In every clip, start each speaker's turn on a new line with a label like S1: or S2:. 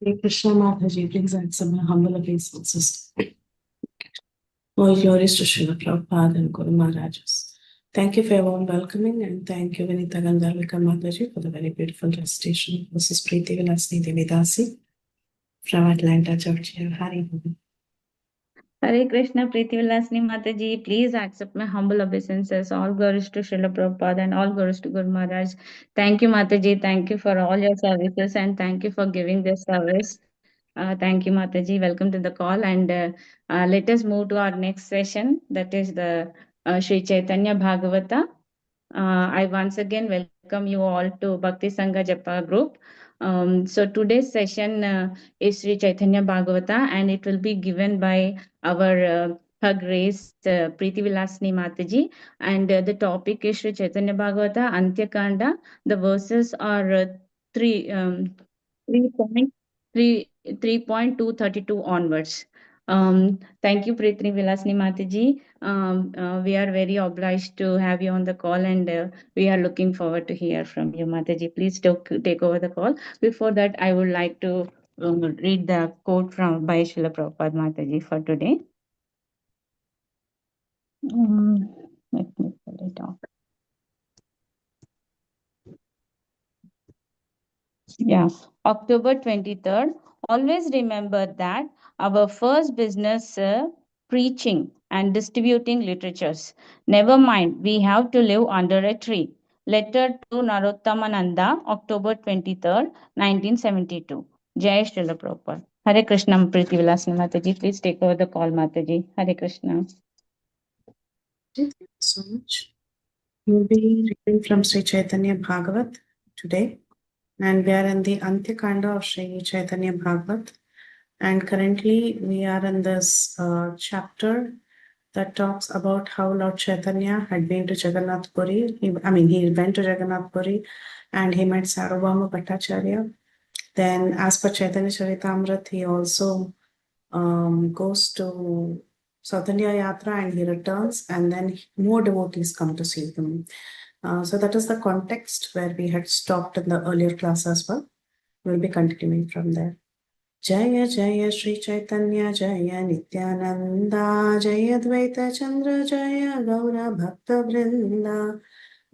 S1: Hare Krishna Mataji, please accept my humble obeisances. All glories to Srila Prabhupada and Guru Maharajas. Thank you for your warm welcoming, and thank you, Vinita Gandharvika Mataji, for the very beautiful recitation. This is Preethivilasini Devi Dasi from Atlanta, Georgia. Hari.
S2: Hare Krishna, Preethivilasini Mataji, please accept my humble obeisances. All glories to Srila Prabhupada and all glories to Guru Maharaj. Thank you, Mataji. Thank you for all your services and thank you for giving this service. Thank you, Mataji. Welcome to the call. And let us move to our next session, that is the Sri Caitanya Bhagavata. I once again welcome you all to Bhakti Sangha Japa group. So today's session is Sri Caitanya Bhagavata, and it will be given by our Her Grace Preethivilasini Mataji. And the topic is Sri Chaitanya Bhagavata Antya Kanda. The verses are 3.232 onwards. Thank you, Preeti Vilasni Mataji. We are very obliged to have you on the call, and we are looking forward to hear from you, Mataji. Please take over the call. Before that, I would like to read the quote from by Srila Prabhupada Mataji for today. Let me pull it out. Yeah, October 23rd. Always remember that our first business preaching and distributing literatures. Never mind, we have to live under a tree. Letter to Narottamananda, October 23rd, 1972. Jai Srila Prabhupada. Hare Krishna, Preeti Vilasini Mataji. Please take over the call, Mataji. Hare Krishna.
S1: Thank you so much. We'll be reading from Sri Chaitanya Bhagavat today, and we are in the Antya Kanda of Sri Chaitanya Bhagavat. And currently, we are in this chapter that talks about how Lord Chaitanya had been to Jagannath Puri. He went to Jagannath Puri and he met Sarvabhauma Bhattacharya. Then, as per Chaitanya Charitamrita, he also goes to South India Yatra and he returns, and then more devotees come to see him. So that is the context where we had stopped in the earlier class as well. We'll be continuing from there. Jaya Jaya Sri Chaitanya Jaya Nityananda Jaya Dvaita Chandra Jaya Gaura Bhakta Vrinda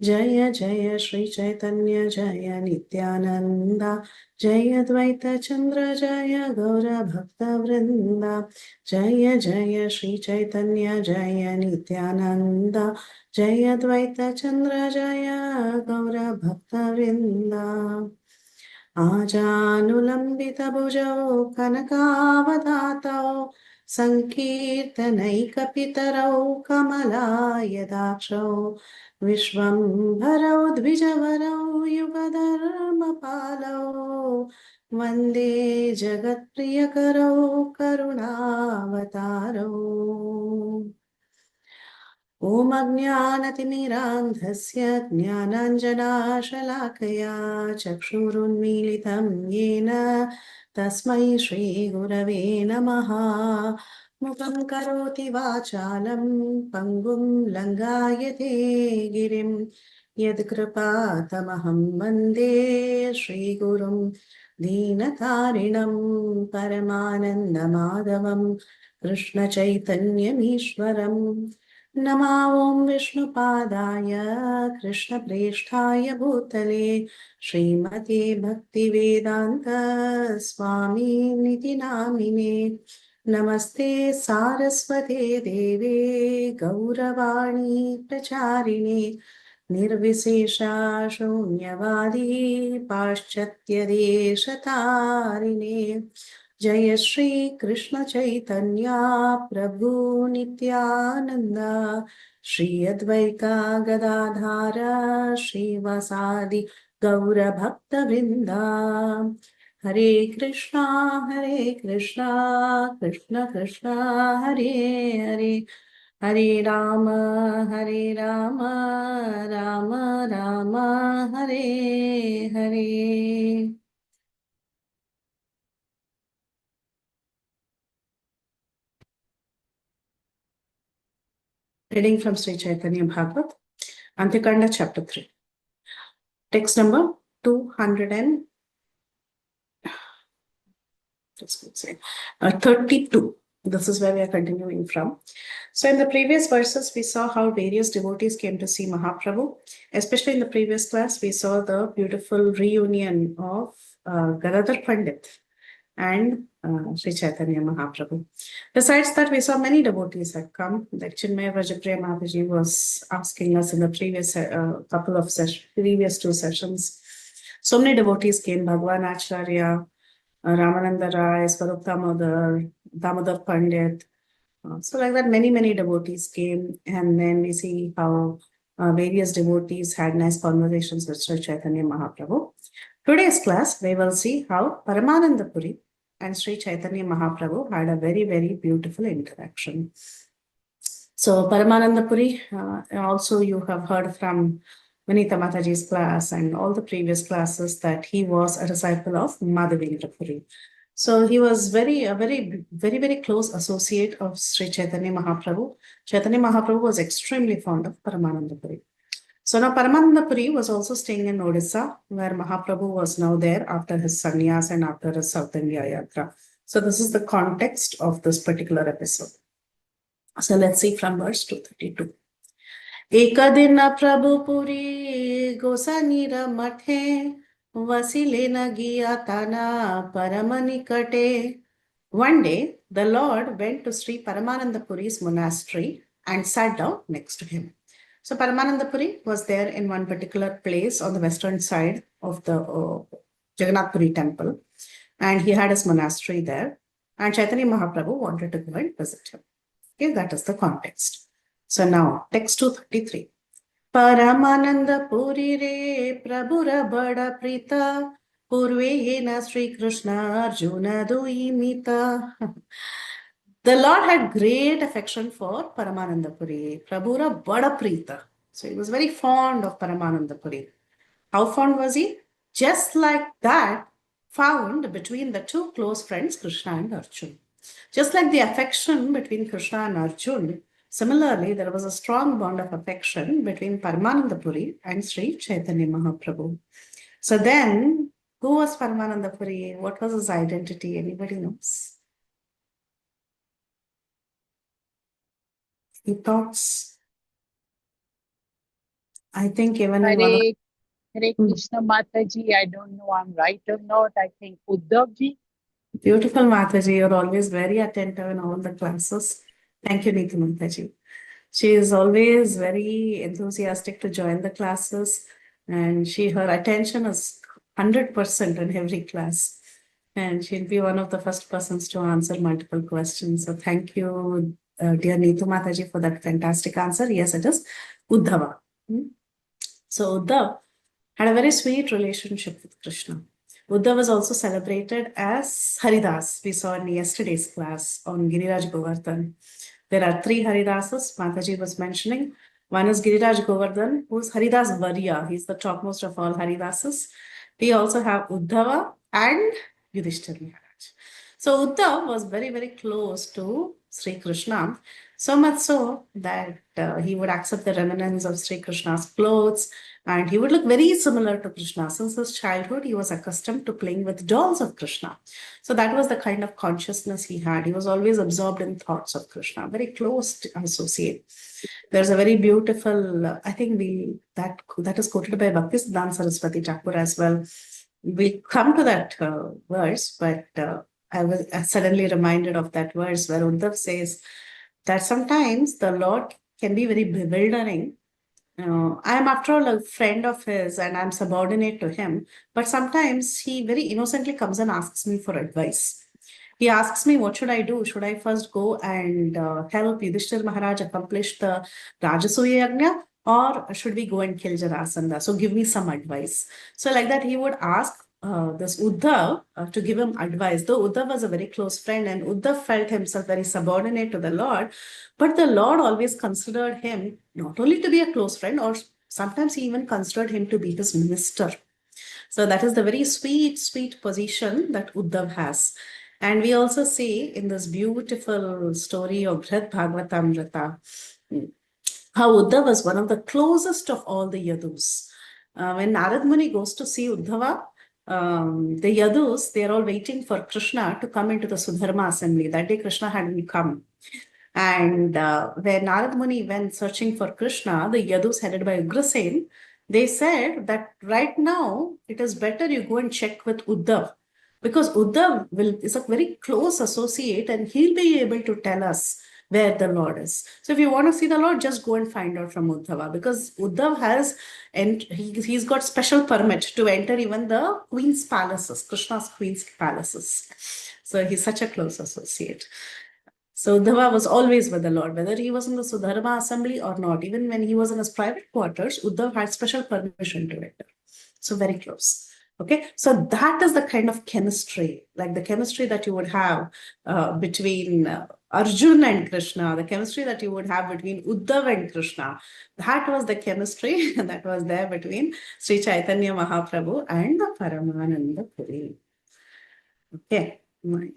S1: Jaya Jaya Sri Chaitanya Jaya Nityananda Jaya Dvaita Chandra Jaya Gaura Bhakta Vrinda Jaya Jaya Sri Chaitanya Jaya Nityananda Jaya Dvaita Chandra Jaya Gaura Bhakta Vrinda आजानुलम्बितभुजौ कनकावदातौ सङ्कीर्तनैकपितरौ कमलायदाक्षौ विश्वम्भरौ द्विजवरौ युगधर्मपालौ वन्दे जगत्प्रियकरौ करुणावतारौ ॐ अज्ञानतिमिरान्धस्य ज्ञानाञ्जनाशलाकया चक्षुरुन्मीलितं येन तस्मै श्रीगुरवे नमः मुखं करोति वाचालं पङ्गुं लङ्घायते गिरिं यत्कृपातमहं वन्दे श्रीगुरुं दीनतारिणं परमानन्दमाधवं कृष्णचैतन्यमीश्वरम् नमा ॐ विष्णुपादाय कृष्णप्रेष्ठाय भूतले श्रीमते भक्तिवेदान्त स्वामिनिति नामिने नमस्ते सारस्वते देवे गौरवाणी प्रचारिणे निर्विशेषा शून्यवादी पाश्चात्यदेशतारिणे जय श्री कृष्ण चैतन्या प्रभु नित्यानंद श्री अद्वैता गदाधार श्रीवासादि गौर भक्त वृंदा हरे Krishna Krishna Krishna Hare Hare Hare Ram Ram Ram Hare Hare Reading from Sri Chaitanya Bhagavat, Antikanda chapter 3. Text number 200 just would say 32. This is where we are continuing from. So in the previous verses, we saw how various devotees came to see Mahaprabhu. Especially in the previous class, we saw the beautiful reunion of Gadadhar Pandit and Sri Chaitanya Mahaprabhu. Besides that, we saw many devotees had come. Like Chinmaya Vajapriya Mataji was asking us in the previous couple of previous two sessions. So many devotees came, Bhagwan Acharya, Ramananda Rai, Swarup Damodar Pandit. So like that, many devotees came, and then we see how various devotees had nice conversations with Sri Chaitanya Mahaprabhu. Today's class, we will see how Paramananda Puri and Sri Chaitanya Mahaprabhu had a very beautiful interaction. So Paramananda Puri, also you have heard from Vinita Mataji's class and all the previous classes that he was a disciple of Madhavendra Puri. So he was a very close associate of Sri Chaitanya Mahaprabhu. Chaitanya Mahaprabhu was extremely fond of Paramananda Puri. So now Paramananda Puri was also staying in Odisha, where Mahaprabhu was now there after his sannyas and after his South India yatra. So this is the context of this particular episode. So let's see from verse 232. एकदिन प्रभु पुरी गोसानीर मठे वसिले न गिया तना परम निकटे. One day, the Lord went to Sri Paramananda Puri's monastery and sat down next to him. So Paramananda Puri was there in one particular place on the western side of the Jagannath Puri temple, and he had his monastery there. And Chaitanya Mahaprabhu wanted to go and visit him. Okay, that is the context. So now, text 233. Paramananda Puri re Prabhura Bada Prita Purvena Sri Krishna Arjuna Duimita. The Lord had great affection for Paramananda Puri, Prabhura Bada Prita. So he was very fond of Paramananda Puri. How fond was he? Just like that found between the two close friends, Krishna and Arjuna. Just like the affection between Krishna and Arjuna, similarly, there was a strong bond of affection between Paramananda Puri and Sri Chaitanya Mahaprabhu. So then, who was Paramananda Puri? What was his identity? Anybody knows? Any thoughts? I think even in one of
S3: Hare Krishna Mataji, I don't know I'm right or not. I think Uddhavji.
S1: Beautiful Mataji, you're always very attentive in all the classes. Thank you, Neetu Mataji. She is always very enthusiastic to join the classes, and her attention is 100% in every class. And she'll be one of the first persons to answer multiple questions. So thank you, dear Neetu Mataji, for that fantastic answer. Yes, it is Uddhava. So Uddhav had a very sweet relationship with Krishna. Uddhav was also celebrated as Haridas. We saw in yesterday's class on Giriraj Govardhan. There are three Haridasas Mataji was mentioning. One is Giriraj Govardhan, who is Haridas Varya. He's the topmost of all Haridasas. We also have Uddhava and Yudhishthira Maharaj. So Uddhav was very close to Sri Krishna, so much so that he would accept the remnants of Sri Krishna's clothes, and he would look very similar to Krishna. Since his childhood, he was accustomed to playing with dolls of Krishna. So that was the kind of consciousness he had. He was always absorbed in thoughts of Krishna, very close associate. There's a very beautiful, I think that is quoted by Bhaktisiddhanta Saraswati Thakur as well. We come to that verse, but I was suddenly reminded of that verse where Uddhav says that sometimes the Lord can be very bewildering. I am after all a friend of his and I'm subordinate to him, but sometimes he very innocently comes and asks me for advice. He asks me, what should I do? Should I first go and help Yudhishthira Maharaj accomplish the Rajasuya Yajna, or should we go and kill Jarasandha? So give me some advice. So like that, he would ask this Uddhav to give him advice. Though Uddhav was a very close friend and Uddhav felt himself very subordinate to the Lord, but the Lord always considered him not only to be a close friend, or sometimes he even considered him to be his minister. So that is the very sweet position that Uddhav has. And we also see in this beautiful story of Bhrat Bhagavata Antya how Uddhav was one of the closest of all the Yadus. When Narad Muni goes to see Uddhava, the Yadus, they're all waiting for Krishna to come into the Sudharma assembly. That day Krishna hadn't come. And when Narad Muni went searching for Krishna, the Yadus headed by Ugrasen, they said that right now it is better you go and check with Uddhav, because Uddhav is a very close associate and he'll be able to tell us where the Lord is. So if you want to see the Lord, just go and find out from Uddhava, because Uddhav has, and he's got special permit to enter even the queen's palaces, Krishna's queen's palaces. So he's such a close associate. So Uddhava was always with the Lord, whether he was in the Sudharma assembly or not. Even when he was in his private quarters, Uddhav had special permission to enter. So very close. Okay, so that is the kind of chemistry, like the chemistry that you would have between Arjun and Krishna, the chemistry that you would have between Uddhav and Krishna. That was the chemistry that was there between Sri Chaitanya Mahaprabhu and the Paramananda Puri. Okay, my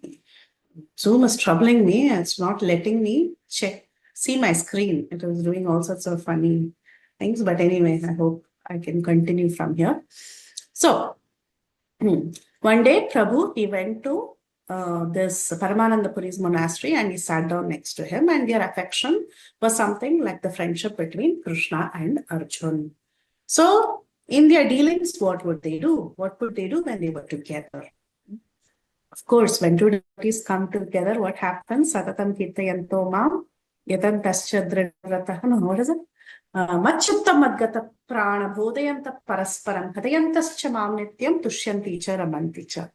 S1: Zoom is troubling me. It's not letting me see my screen. It was doing all sorts of funny things. But anyway, I hope I can continue from here. So, one day, Prabhu, he went to this Paramananda Puri's monastery and he sat down next to him, and their affection was something like the friendship between Krishna and Arjun. So, in their dealings, what would they do? What would they do when they were together? Of course, when two devotees come together, what happens? Satatam Kirtayanto Mam, Yatantascha Dridratah. No, what is it? Machutta Madgata Prana Bodhayanta Parasparam Hatayantascha Mam Nityam Tushyanti Cha Ramanti Cha.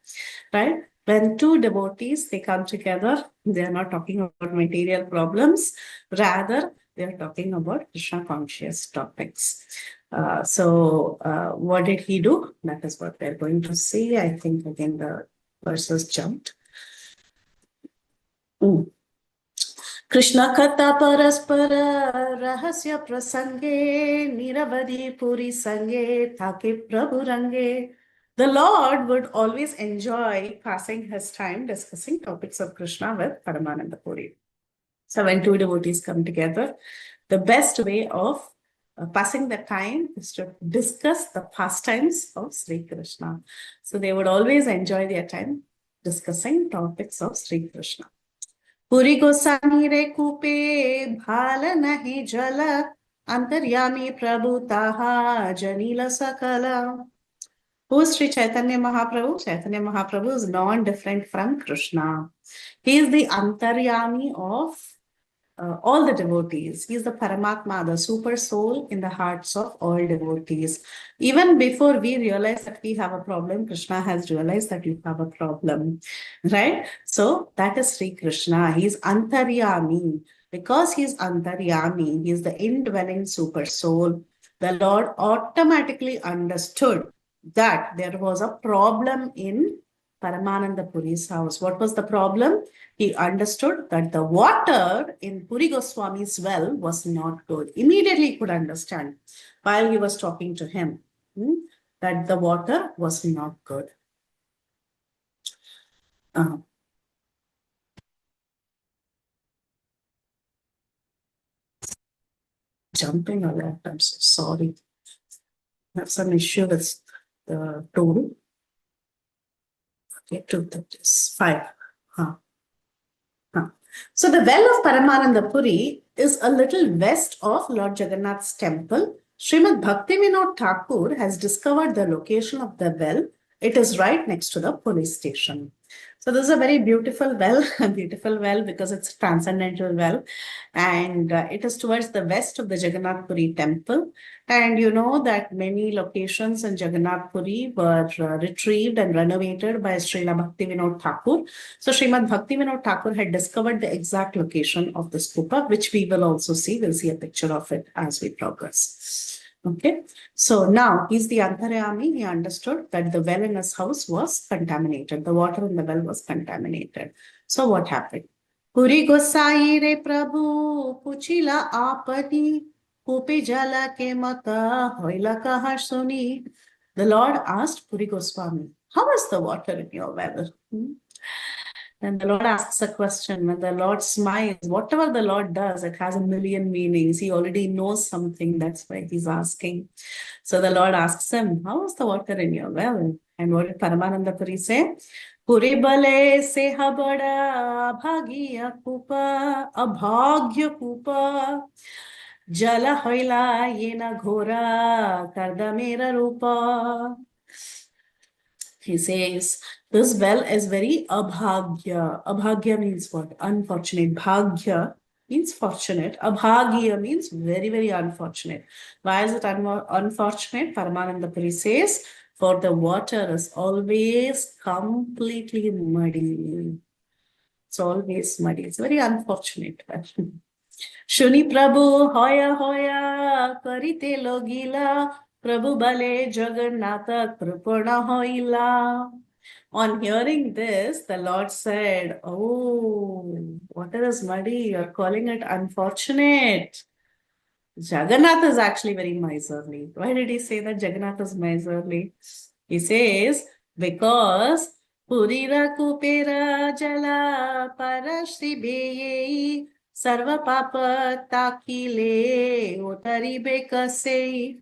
S1: Right? When two devotees, they come together, they are not talking about material problems. Rather, they are talking about Krishna conscious topics. So what did he do? That is what we're going to see. I think again the verses jumped. Krishna Katha Paraspara Rahasya Prasange Niravadi Puri Sange Thake Prabhu Range. The Lord would always enjoy passing his time discussing topics of Krishna with Paramananda Puri. So when two devotees come together, the best way of passing the time is to discuss the pastimes of Sri Krishna. So they would always enjoy their time discussing topics of Sri Krishna. Puri Goswami re kupe bhala nahi jala antaryami prabhu taha janila sakala. Who is Sri Chaitanya Mahaprabhu? Chaitanya Mahaprabhu is non-different from Krishna. He is the antaryami of all the devotees. He is the Paramatma, the super soul in the hearts of all devotees. Even before we realize that we have a problem, Krishna has realized that you have a problem, right? So that is Sri Krishna. He is Antaryami. Because he is Antaryami, he is the indwelling super soul. The Lord automatically understood that there was a problem in Paramananda Puri's house. What was the problem? He understood that the water in Puri Goswami's well was not good. Immediately he could understand while he was talking to him that the water was not good. Jumping a lot, I'm so sorry. I have some issue with the tool. Okay, 2:35. So the well of Paramananda Puri is a little west of Lord Jagannath's temple. Srimad Bhaktivinoda Thakur has discovered the location of the well. It is right next to the police station. So this is a very beautiful well, because it's a transcendental well, and it is towards the west of the Jagannath Puri temple. And you know that many locations in Jagannath Puri were retrieved and renovated by Srila Bhaktivinoda Thakur. So Srimad Bhaktivinoda Thakur had discovered the exact location of the stupa, which we will also see. We'll see a picture of it as we progress. Okay, so now he's the Antaryami. He understood that the well in his house was contaminated. The water in the well was contaminated. So what happened? Puri Gosai re Prabhu Puchila Apati Pupi Jala ke mata hoila kahar suni. The Lord asked Puri Goswami, how is the water in your well? And the Lord asks a question. When the Lord smiles, whatever the Lord does, it has a million meanings. He already knows something. That's why he's asking. So the Lord asks him, how is the water in your well? And what did Paramananda Puri say? Puri bale se habada abhagiya kupa abhagya kupa jala hoila yena ghora kardamera rupa. He says, this well is very abhagya. Abhagya means what? Unfortunate. Bhagya means fortunate. Abhagya means very, very unfortunate. Why is it unfortunate? Paramananda Puri says, for the water is always completely muddy. It's always muddy. It's very unfortunate. Shuni Prabhu hoya hoya karite logila Prabhu bale Jagannatha kripana hoila. On hearing this, the Lord said, oh, water is muddy. You're calling it unfortunate. Jagannath is actually very miserly. Why did he say that Jagannath is miserly? He says, because Purira Kupera Jala Parashri Beye Sarva Papa Takile Utari Bekase.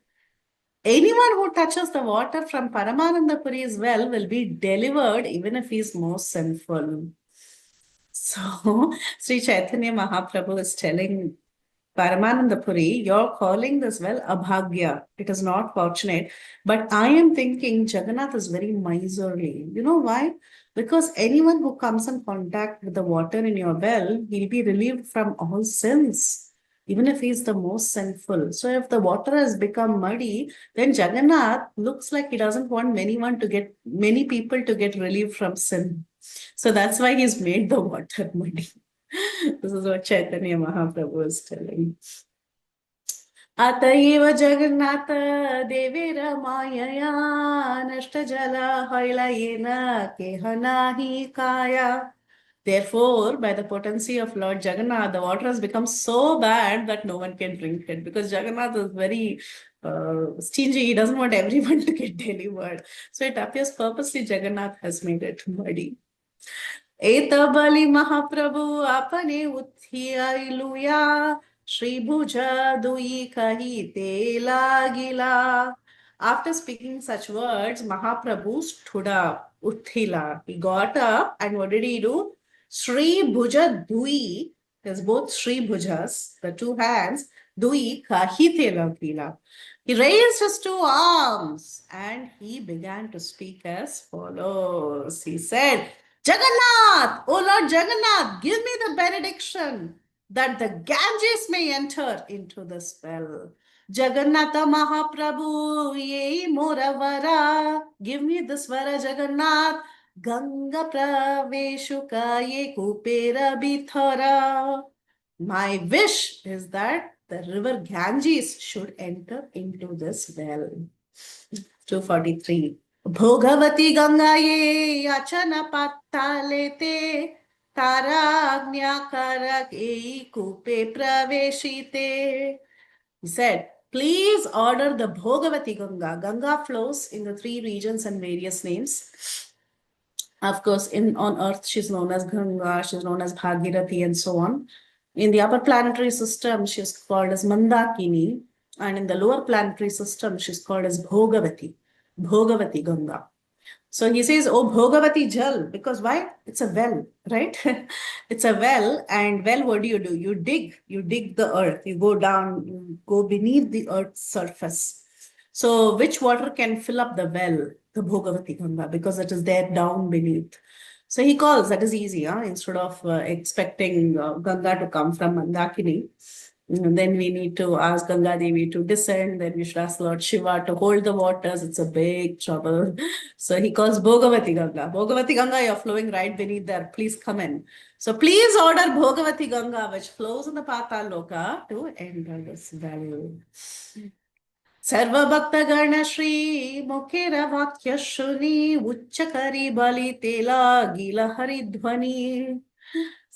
S1: Anyone who touches the water from Paramananda Puri's well will be delivered even if he is most sinful. So, Sri Chaitanya Mahaprabhu is telling Paramananda Puri, you're calling this well abhagya. It is not fortunate. But I am thinking Jagannath is very miserly. You know why? Because anyone who comes in contact with the water in your well, he'll be relieved from all sins, even if he's the most sinful. So if the water has become muddy, then Jagannath looks like he doesn't want many people to get relieved from sin. So that's why he's made the water muddy. This is what Chaitanya Mahaprabhu is telling. Ataiva Jagannatha Devira Mayaya Nashta Jala Hailayena Kehanahi Kaya. Therefore, by the potency of Lord Jagannath, the water has become so bad that no one can drink it because Jagannath is very stingy. He doesn't want everyone to get delivered. So it appears purposely Jagannath has made it muddy. एतबली महाप्रभु अपने उत्थियाइलुया श्री भुजा दुई कही ते लागिला. After speaking such words, Mahaprabhu stood up, Uthila. He got up and what did he do? Sri Bhuja Dui, there's both Sri Bhujas, the two hands, Dui Kahite Lagila. He raised his two arms and he began to speak as follows. He said, Jagannath, O Lord Jagannath, give me the benediction that the Ganges may enter into this well. Jagannatha Mahaprabhu, ye Moravara, give me this vara Jagannath, Ganga Praveshuka ye Kupera Bithara. My wish is that the river Ganges should enter into this well. 243. Bhogavati Gangaye Yachana Pattalete Taragnya Karake Kupe Praveshite. He said, please order the Bhogavati Ganga. Ganga flows in the three regions and various names. Of course, on Earth, she's known as Ganga, she's known as Bhagirathi, and so on. In the upper planetary system, she's called as Mandakini. And in the lower planetary system, she's called as Bhogavati. Bhogavati Ganga. So he says, oh, Bhogavati Jal, because why? It's a well, right? It's a well, and well, what do? You dig the earth, you go down, you go beneath the earth's surface. So which water can fill up the well? The Bhogavati Ganga, because it is there down beneath. So he calls, that is easy, instead of expecting Ganga to come from Mandakini. Then we need to ask Ganga Devi to descend. Then we should ask Lord Shiva to hold the waters. It's a big trouble. So he calls Bhogavati Ganga. Bhogavati Ganga, you're flowing right beneath there. Please come in. So please order Bhogavati Ganga, which flows in the Patal Loka, to enter this well. Sarva Bhakta Gana Shri Mukera Vakya Shuni Uchchakari Bali Tela Gila Haridhvani.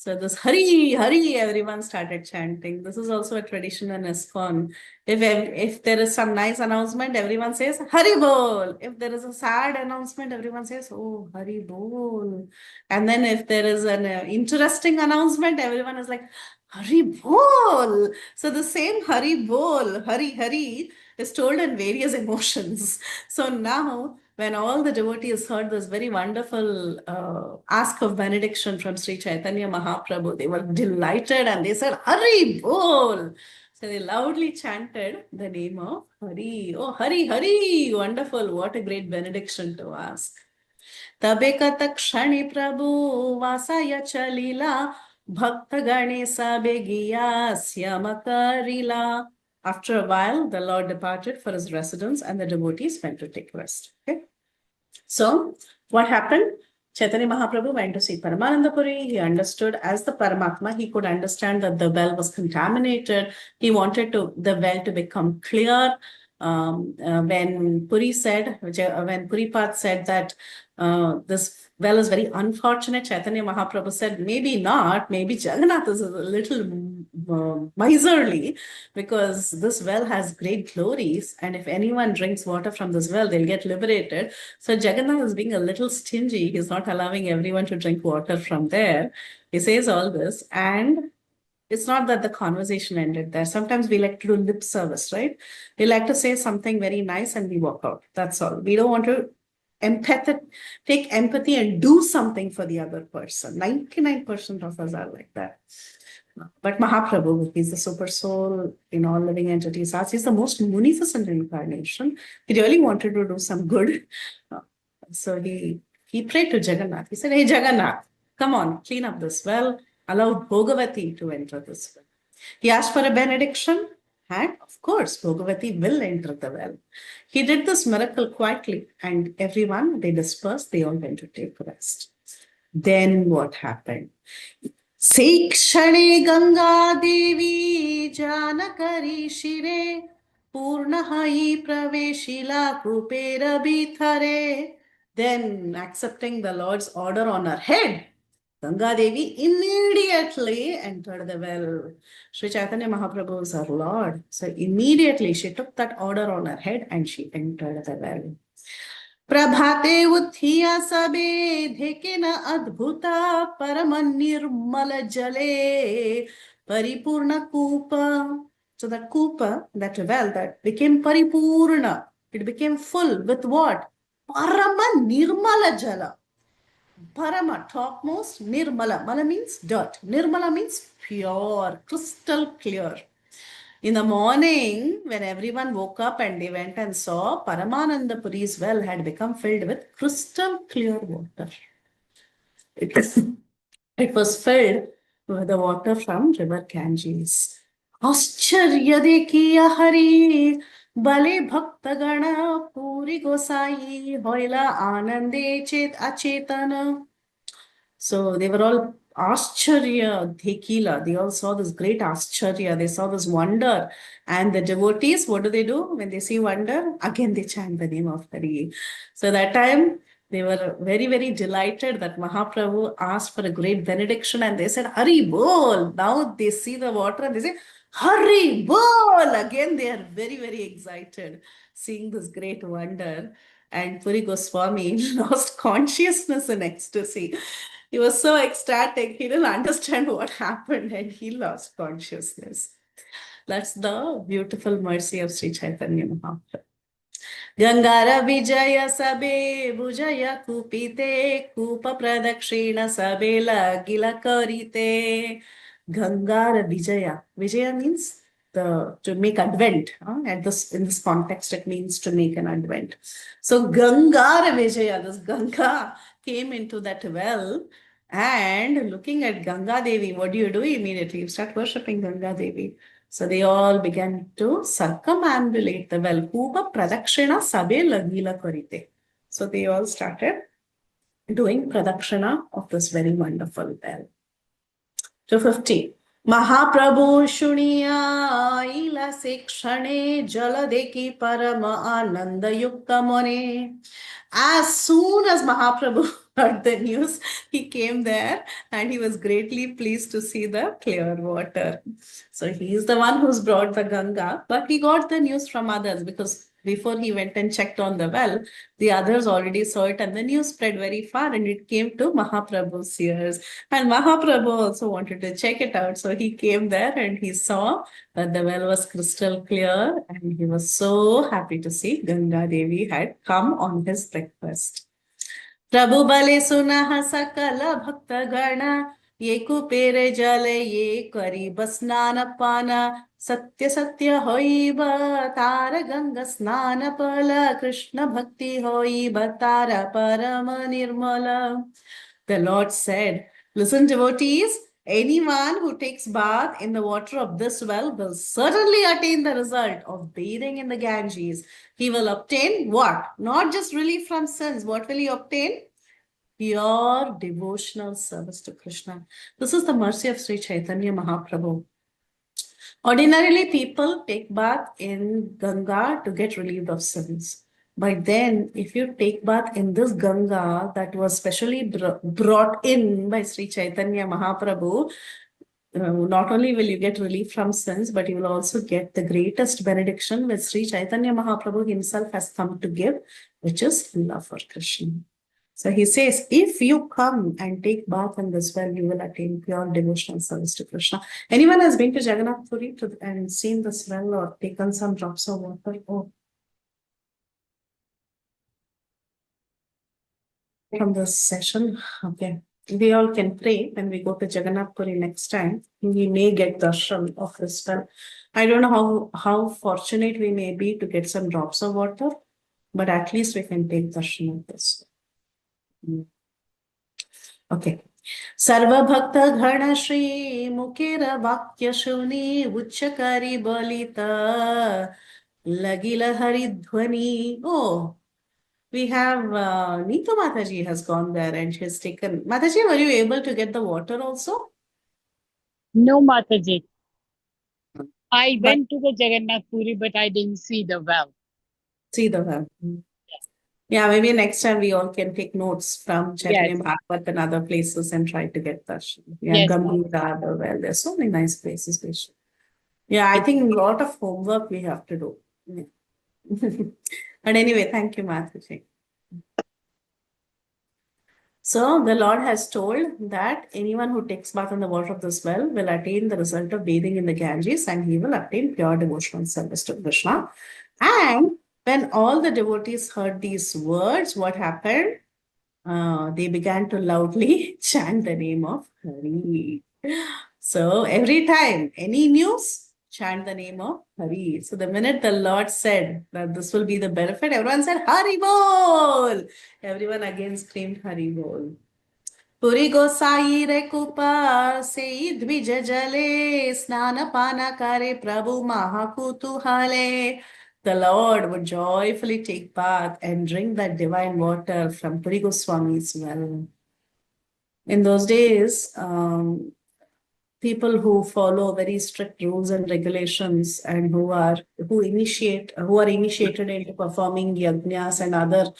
S1: So this Hari, Hari, everyone started chanting. This is also a tradition in ISKCON. If there is some nice announcement, everyone says Hari Bol. If there is a sad announcement, everyone says, oh, Hari Bol. And then if there is an interesting announcement, everyone is like, Hari Bol. So the same Hari Bol, Hari, is told in various emotions. So now, when all the devotees heard this very wonderful ask of benediction from Sri Chaitanya Mahaprabhu, they were delighted and they said, Hari Bol. So they loudly chanted the name of Hari. Oh, Hari, Hari. Wonderful. What a great benediction to ask. तबेकत क्षणि प्रभु वासाय चलीला भक्त गणेश बेगिया श्याम करिला. After a while, the Lord departed for his residence and the devotees went to take rest. Okay. So what happened? Chaitanya Mahaprabhu went to see Paramanandapuri. He understood as the Paramatma, he could understand that the well was contaminated. He wanted the well to become clear. When Puripat said that this well is very unfortunate, Chaitanya Mahaprabhu said, maybe not, maybe Jagannath is a little miserly, because this well has great glories, and if anyone drinks water from this well, they'll get liberated. So Jagannath is being a little stingy. He's not allowing everyone to drink water from there. He says all this, and it's not that the conversation ended there. Sometimes we like to do lip service, right? We like to say something very nice and we walk out. That's all. We don't want to take empathy and do something for the other person. 99% of us are like that. But Mahaprabhu, he's the super soul in all living entities. As he's the most munificent incarnation, he really wanted to do some good. So he prayed to Jagannath. He said, hey, Jagannath, come on, clean up this well. Allow Bhagavati to enter this well. He asked for a benediction, and of course, Bhagavati will enter the well. He did this miracle quietly, and everyone, they dispersed, they all went to take rest. Then what happened? Sekshane Ganga Devi Janakari Shire Purnahai Praveshila Kupera Bithare. Then, accepting the Lord's order on her head, Ganga Devi immediately entered the well. Sri Chaitanya Mahaprabhu is her Lord. So immediately she took that order on her head and she entered the well. प्रभाते उत्थिया सबे धेकेन अद्भुता परम निर्मल जले परिपूर्ण कूप. So that koopa, that well, that became paripurna. It became full with what? Parama nirmala jala. Parama, topmost, nirmala. Mala means dirt. Nirmala means pure, crystal clear. In the morning, when everyone woke up and they went and saw, Paramananda Puri's well had become filled with crystal clear water. It was filled with the water from river Ganges. Ascharya dekhiya Hari, bale bhakta gana puri gosai, hoila anande chet achetana. So they were all Ascharya Dhekila. They all saw this great Ascharya. They saw this wonder. And the devotees, what do? When they see wonder, again they chant the name of Hari. So that time, they were very, very delighted that Mahaprabhu asked for a great benediction and they said, Hari Bol. Now they see the water and they say, Hari Bol. Again, they are very, very excited seeing this great wonder. And Puri Goswami lost consciousness in ecstasy. He was so ecstatic, he didn't understand what happened and he lost consciousness. That's the beautiful mercy of Sri Chaitanya Mahaprabhu. Gangara Vijaya Sabe Bujaya Kupite Kupa Pradakshina Sabela Gila Karite. Gangara Vijaya. Vijaya means to make advent. In this context, it means to make an advent. So Gangara Vijaya, this Ganga came into that well, and looking at Ganga Devi, what do? Immediately? You start worshipping Ganga Devi. So they all began to circumambulate the well. Kupa Pradakshina Sabe Lagila Karite. So they all started doing Pradakshina of this very wonderful well. 250. Mahaprabhu Shuniya Ila Sekshane Jaladeki Parama Ananda Yukta Mone As soon as Mahaprabhu heard the news, he came there and he was greatly pleased to see the clear water. So he is the one who's brought the Ganga, but he got the news from others because before he went and checked on the well, the others already saw it and the news spread very far and it came to Mahaprabhu's ears. And Mahaprabhu also wanted to check it out. So he came there and he saw that the well was crystal clear and he was so happy to see Ganga Devi had come on his breakfast. प्रभु बले सुनह सकल भक्त गण ये कुपेर जल ये करी बस्नान पान सत्य सत्य होइब तार गंग स्नान पल कृष्ण भक्ति होइब तार परम निर्मल. The Lord said, listen devotees, anyone who takes bath in the water of this well will certainly attain the result of bathing in the Ganges. He will obtain what? Not just relief from sins. What will he obtain? Pure devotional service to Krishna. This is the mercy of Sri Chaitanya Mahaprabhu. Ordinarily, people take bath in Ganga to get relieved of sins. But then, if you take bath in this Ganga that was specially brought in by Sri Chaitanya Mahaprabhu, not only will you get relief from sins, but you will also get the greatest benediction which Sri Chaitanya Mahaprabhu himself has come to give, which is love for Krishna. So he says, if you come and take bath in this well, you will attain pure devotional service to Krishna. Anyone has been to Jagannath Puri and seen this well or taken some drops of water? Oh. From this session, okay. We all can pray when we go to Jagannath Puri next time. We may get darshan of this well. I don't know how fortunate we may be to get some drops of water, but at least we can take darshan of this. Okay. Sarva Bhakta Ghana Shri Mukera Vakya Shuni Uchakari Balita Lagila Haridhwani. Oh, we have Neetu Mataji has gone there and she has taken. Mataji, were you able to get the water also?
S3: No, Mataji. I went to the Jagannath Puri, but I didn't see the well.
S1: See the well. Yeah, maybe next time we all can take notes from Chaitanya Bhagavat and other places and try to get darshan. Yeah,
S3: Yes,
S1: Gambhira, well, there's so many nice places. Yeah, I think a lot of homework we have to do. Yeah. But anyway, thank you, Mataji. So the Lord has told that anyone who takes bath in the water of this well will attain the result of bathing in the Ganges and he will obtain pure devotional service to Krishna. And when all the devotees heard these words, what happened? They began to loudly chant the name of Hari. So every time, any news, chant the name of Hari. So the minute the Lord said that this will be the benefit, everyone said Hari Bol. Everyone again screamed Hari Bol. Puri Gosai re kupa se dvija jale snana pana kare prabhu mahakutuhale. The Lord would joyfully take bath and drink that divine water from Puri Goswami's well. In those days, people who follow very strict rules and regulations and who are initiated into performing yajnas and other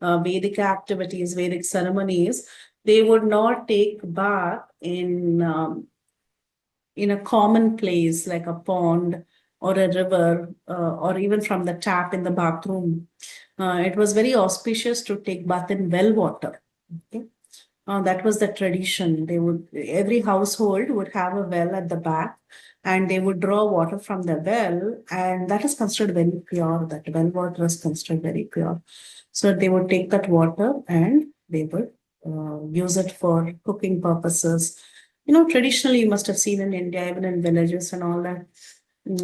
S1: Vedic activities, Vedic ceremonies, they would not take bath in a common place like a pond or a river or even from the tap in the bathroom. It was very auspicious to take bath in well water. Okay? That was the tradition. Every household would have a well at the back and they would draw water from the well and that is considered very pure. That well water is considered very pure. So they would take that water and they would use it for cooking purposes. You know, traditionally you must have seen in India, even in villages and all that,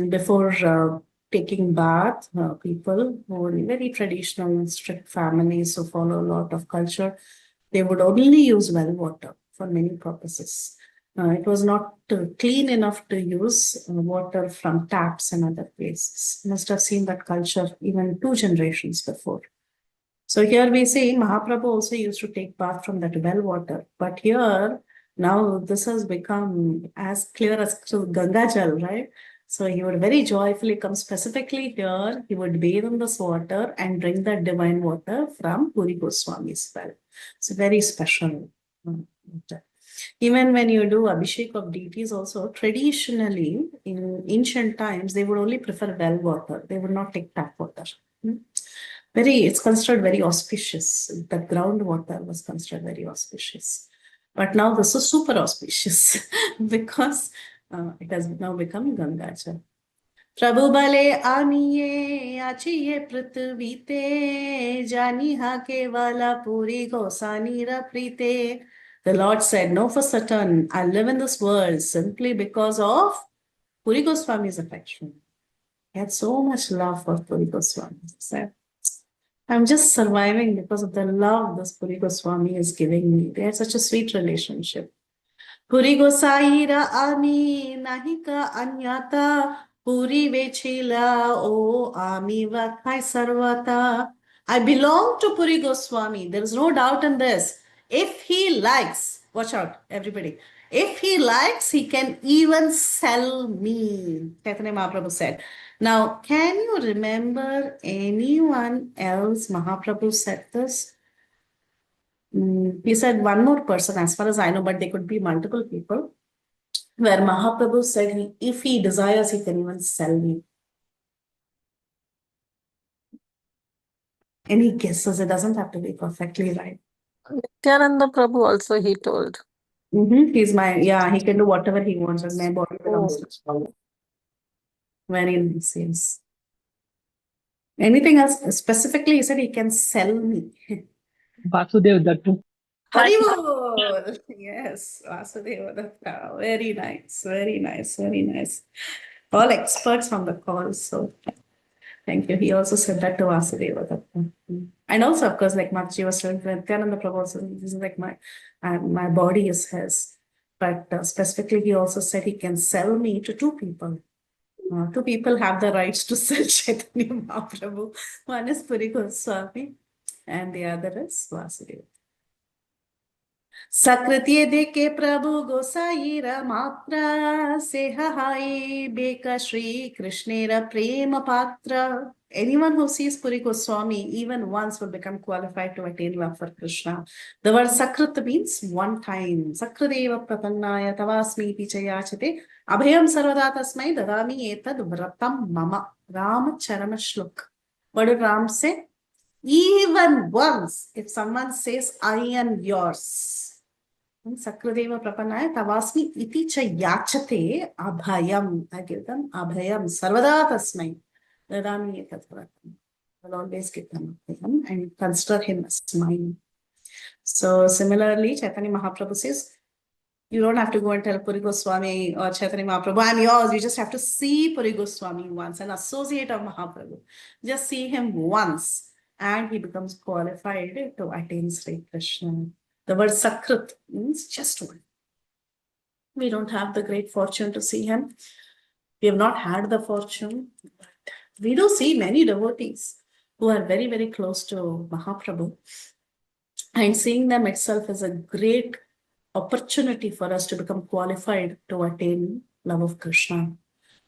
S1: before taking bath, people who are very traditional and strict families who follow a lot of culture, they would only use well water for many purposes. It was not clean enough to use water from taps and other places. You must have seen that culture even 2 generations before. So here we see Mahaprabhu also used to take bath from that well water. But here, now this has become as clear as Ganga Jal, right? So he would very joyfully come specifically here. He would bathe in this water and drink that divine water from Puri Goswami's well. It's very special water. Even when you do Abhishek of deities also, traditionally in ancient times, they would only prefer well water. They would not take tap water. It's considered very auspicious. The groundwater was considered very auspicious. But now this is super auspicious because it has now become Gangachal. Prabhu bale amiye achiye prithvite jani ha kevala puri gosani ra prite. The Lord said, no, for certain, I live in this world simply because of Puri Goswami's affection. He had so much love for Puri Goswami. He said, I'm just surviving because of the love this Puri Goswami is giving me. They had such a sweet relationship. Puri Gosaira Ami Nahika Anyata Puri Vechila O Ami Vakai Sarvata. I belong to Puri Goswami. There is no doubt in this. If he likes, watch out, everybody. If he likes, he can even sell me. Chaitanya Mahaprabhu said. Now, can you remember anyone else Mahaprabhu said this? He said one more person, as far as I know, but they could be multiple people, where Mahaprabhu said, if he desires, he can even sell me. Any guesses? It doesn't have to be perfectly right.
S4: Nityananda Prabhu also he told.
S1: He's he can do whatever he wants, and my body belongs to him. Very nice, yes. Anything else? Specifically, he said he can sell me.
S3: Vasudev Dattu.
S1: Haribol! Yes, Vasudeva Datta. Very nice, very nice, very nice. All experts on the call, so thank you. He also said that to Vasudeva Datta. And also, of course, like Mataji was telling Nityananda Prabhu also, this is like my body is his. But specifically, he also said he can sell me to two people. Two people have the rights to sell Chaitanya Mahaprabhu. One is Puri Goswami and the other is Vasudeva. Sakritiye deke Prabhu Gosaira Matra Sehahai Beka Shri Krishnera Prema Patra. Anyone who sees Puri Goswami even once will become qualified to attain love for Krishna. The word Sakrit means one time. Sakradeva Pratannaya Tavasmi Pichayachate Abhayam Sarvada Tasmai Dadami Etad Vratam Mama. Ram Charana Shlok. What did Ram say? Even once, if someone says, I am yours. Sakradeva Prapanaya Tavasmi iti cha yachate abhayam. I give them abhayam. Sarvada tasmai. Dadami etat. I'll always give them abhayam and consider him as mine. So similarly, Chaitanya Mahaprabhu says, you don't have to go and tell Puri Goswami or Chaitanya Mahaprabhu, I'm yours. You just have to see Puri Goswami once, an associate of Mahaprabhu. Just see him once and he becomes qualified to attain Sri Krishna. The word Sakrit means just one. We don't have the great fortune to see him. We have not had the fortune, but we do see many devotees who are very, very close to Mahaprabhu. And seeing them itself is a great opportunity for us to become qualified to attain love of Krishna.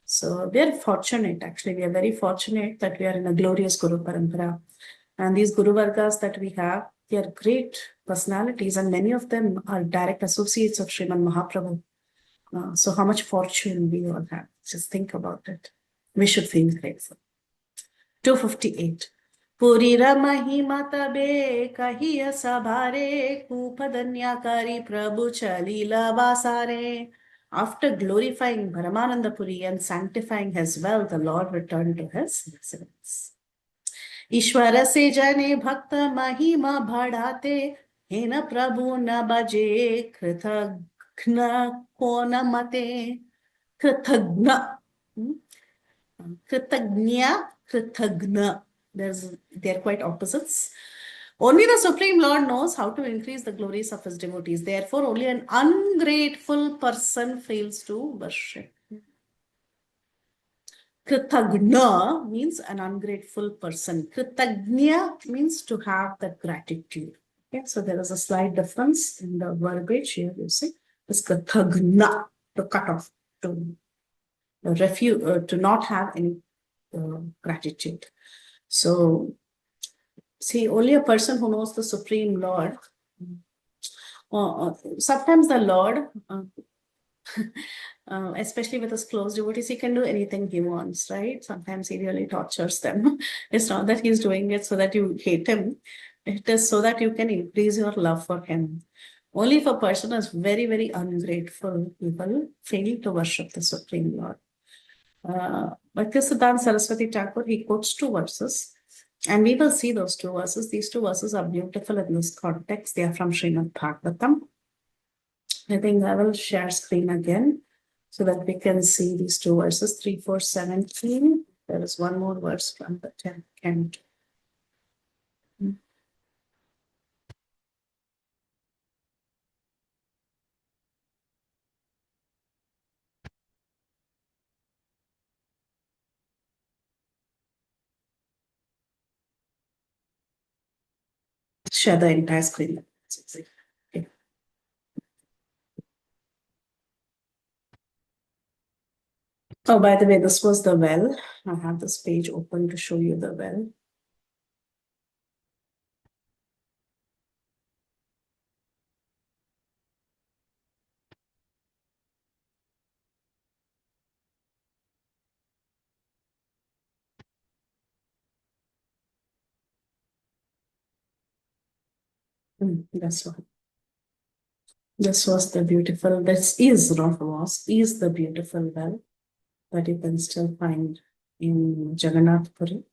S1: So we are fortunate, actually. We are very fortunate that we are in a glorious Guru Parampara. And these Guru Vargas that we have, they are great personalities, and many of them are direct associates of Sriman Mahaprabhu. So how much fortune we all have. Just think about it. We should feel grateful. 258. Purira mahima tabe kahiya sabhare kupadanyakari prabhu chalila vasare. After glorifying Brahmananda Puri and sanctifying his well, the Lord returned to his residence. ईश्वर से जने भक्त महिमा बढ़ाते हे न प्रभु न बजे कृतघ्न को न मते कृतघ्न कृतज्ञ कृतघ्न they're quite opposites. Only the Supreme Lord knows how to increase the glories of his devotees. Therefore, only an ungrateful person fails to worship. Kritagna means an ungrateful person. Kritagnya means to have that gratitude. Okay, so there is a slight difference in the verbiage here, you see. It's Kritagna, to cut off, to to not have any gratitude. So, see, only a person who knows the Supreme Lord, sometimes the Lord, especially with his close devotees, he can do anything he wants, right? Sometimes he really tortures them. It's not that he's doing it so that you hate him. It is so that you can increase your love for him. Only if a person is very, very ungrateful, he will fail to worship the Supreme Lord. Bhaktisiddhanta Saraswati Thakur, he quotes two verses, and we will see those two verses. These two verses are beautiful in this context. They are from Srimad Bhagavatam. I think I will share screen again so that we can see these two verses, 3, 4, 17. There is one more verse from the 10th canto. Share the entire screen. Okay. Oh, by the way, this was the well. I have this page open to show you the well. That's one. This was the beautiful, this is not was, is the beautiful well that you can still find in Jagannath Puri,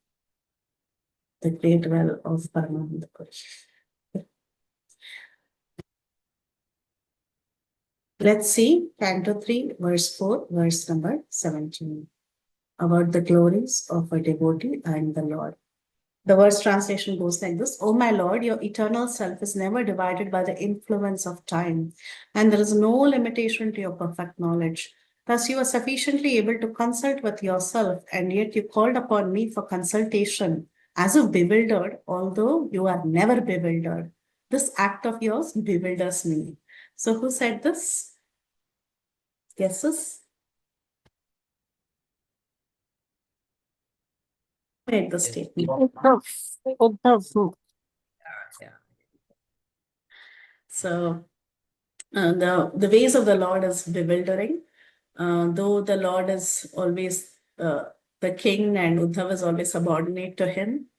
S1: the great well of Paramananda Puri. Let's see, Canto 3, verse 4, verse number 17, about the glories of a devotee and the Lord. The verse translation goes like this: O my Lord, your eternal self is never divided by the influence of time, and there is no limitation to your perfect knowledge. Thus, you are sufficiently able to consult with yourself, and yet you called upon me for consultation, as if bewildered, although you are never bewildered. This act of yours bewilders me. So, who said this? Guesses? Made the statement.
S4: Uddhav.
S1: So, the ways of the Lord is bewildering. Though the Lord is always the king and Uddhav is always subordinate to him,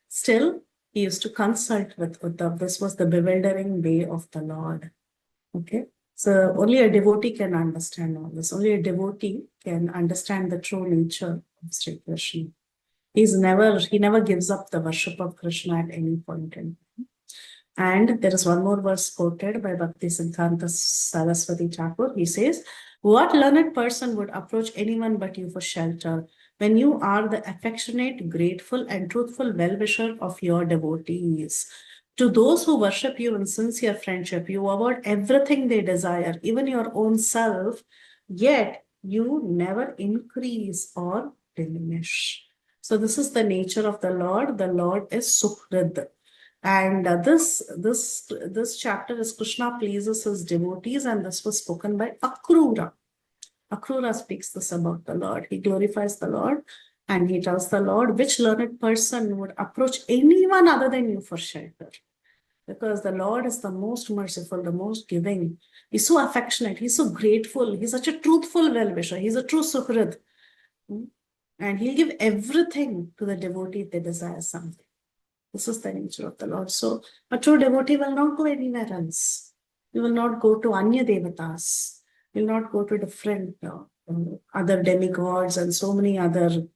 S1: still he used to consult with Uddhav. This was the bewildering way of the Lord. Okay, so only a devotee can understand all this. Only a devotee can understand the true nature of Sri Krishna. He never gives up the worship of Krishna at any point in time. And there is one more verse quoted by Bhaktisiddhanta Saraswati Thakur. He says, what learned person would approach anyone but you for shelter when you are the affectionate, grateful, and truthful well-wisher of your devotees? To those who worship you in sincere friendship, you avoid everything they desire, even your own self, yet you never increase or diminish. So this is the nature of the Lord. The Lord is Suhrid. And this chapter is Krishna pleases his devotees, and this was spoken by Akrura. Akrura speaks this about the Lord. He glorifies the Lord, and he tells the Lord, which learned person would approach anyone other than you for shelter? Because the Lord is the most merciful, the most giving. He's so affectionate. He's so grateful. He's such a truthful well-wisher. He's a true Suhrid. And he'll give everything to the devotee if they desire something. This is the nature of the Lord. So a true devotee will not go anywhere else. He will not go to Anya Devatas. He will not go to different other demigods and so many other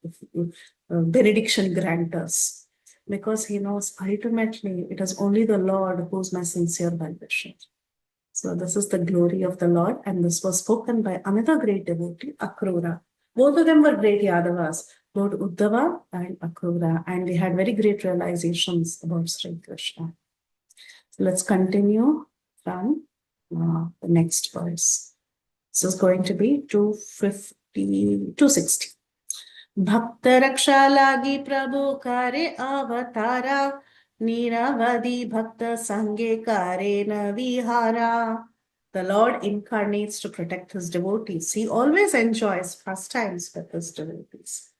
S1: benediction granters. Because he knows ultimately it is only the Lord who is my sincere well-wisher. So this is the glory of the Lord, and this was spoken by another great devotee, Akrura. Both of them were great Yadavas, Lord Uddhava and Akrura, and they had very great realizations about Sri Krishna. So let's continue from the next verse. This is going to be 260. Bhakta Raksha Lagi Prabhu Kare Avatara Niravadi Bhakta Sange Kare Na Vihara The Lord incarnates to protect his devotees. He always enjoys pastimes with his devotees.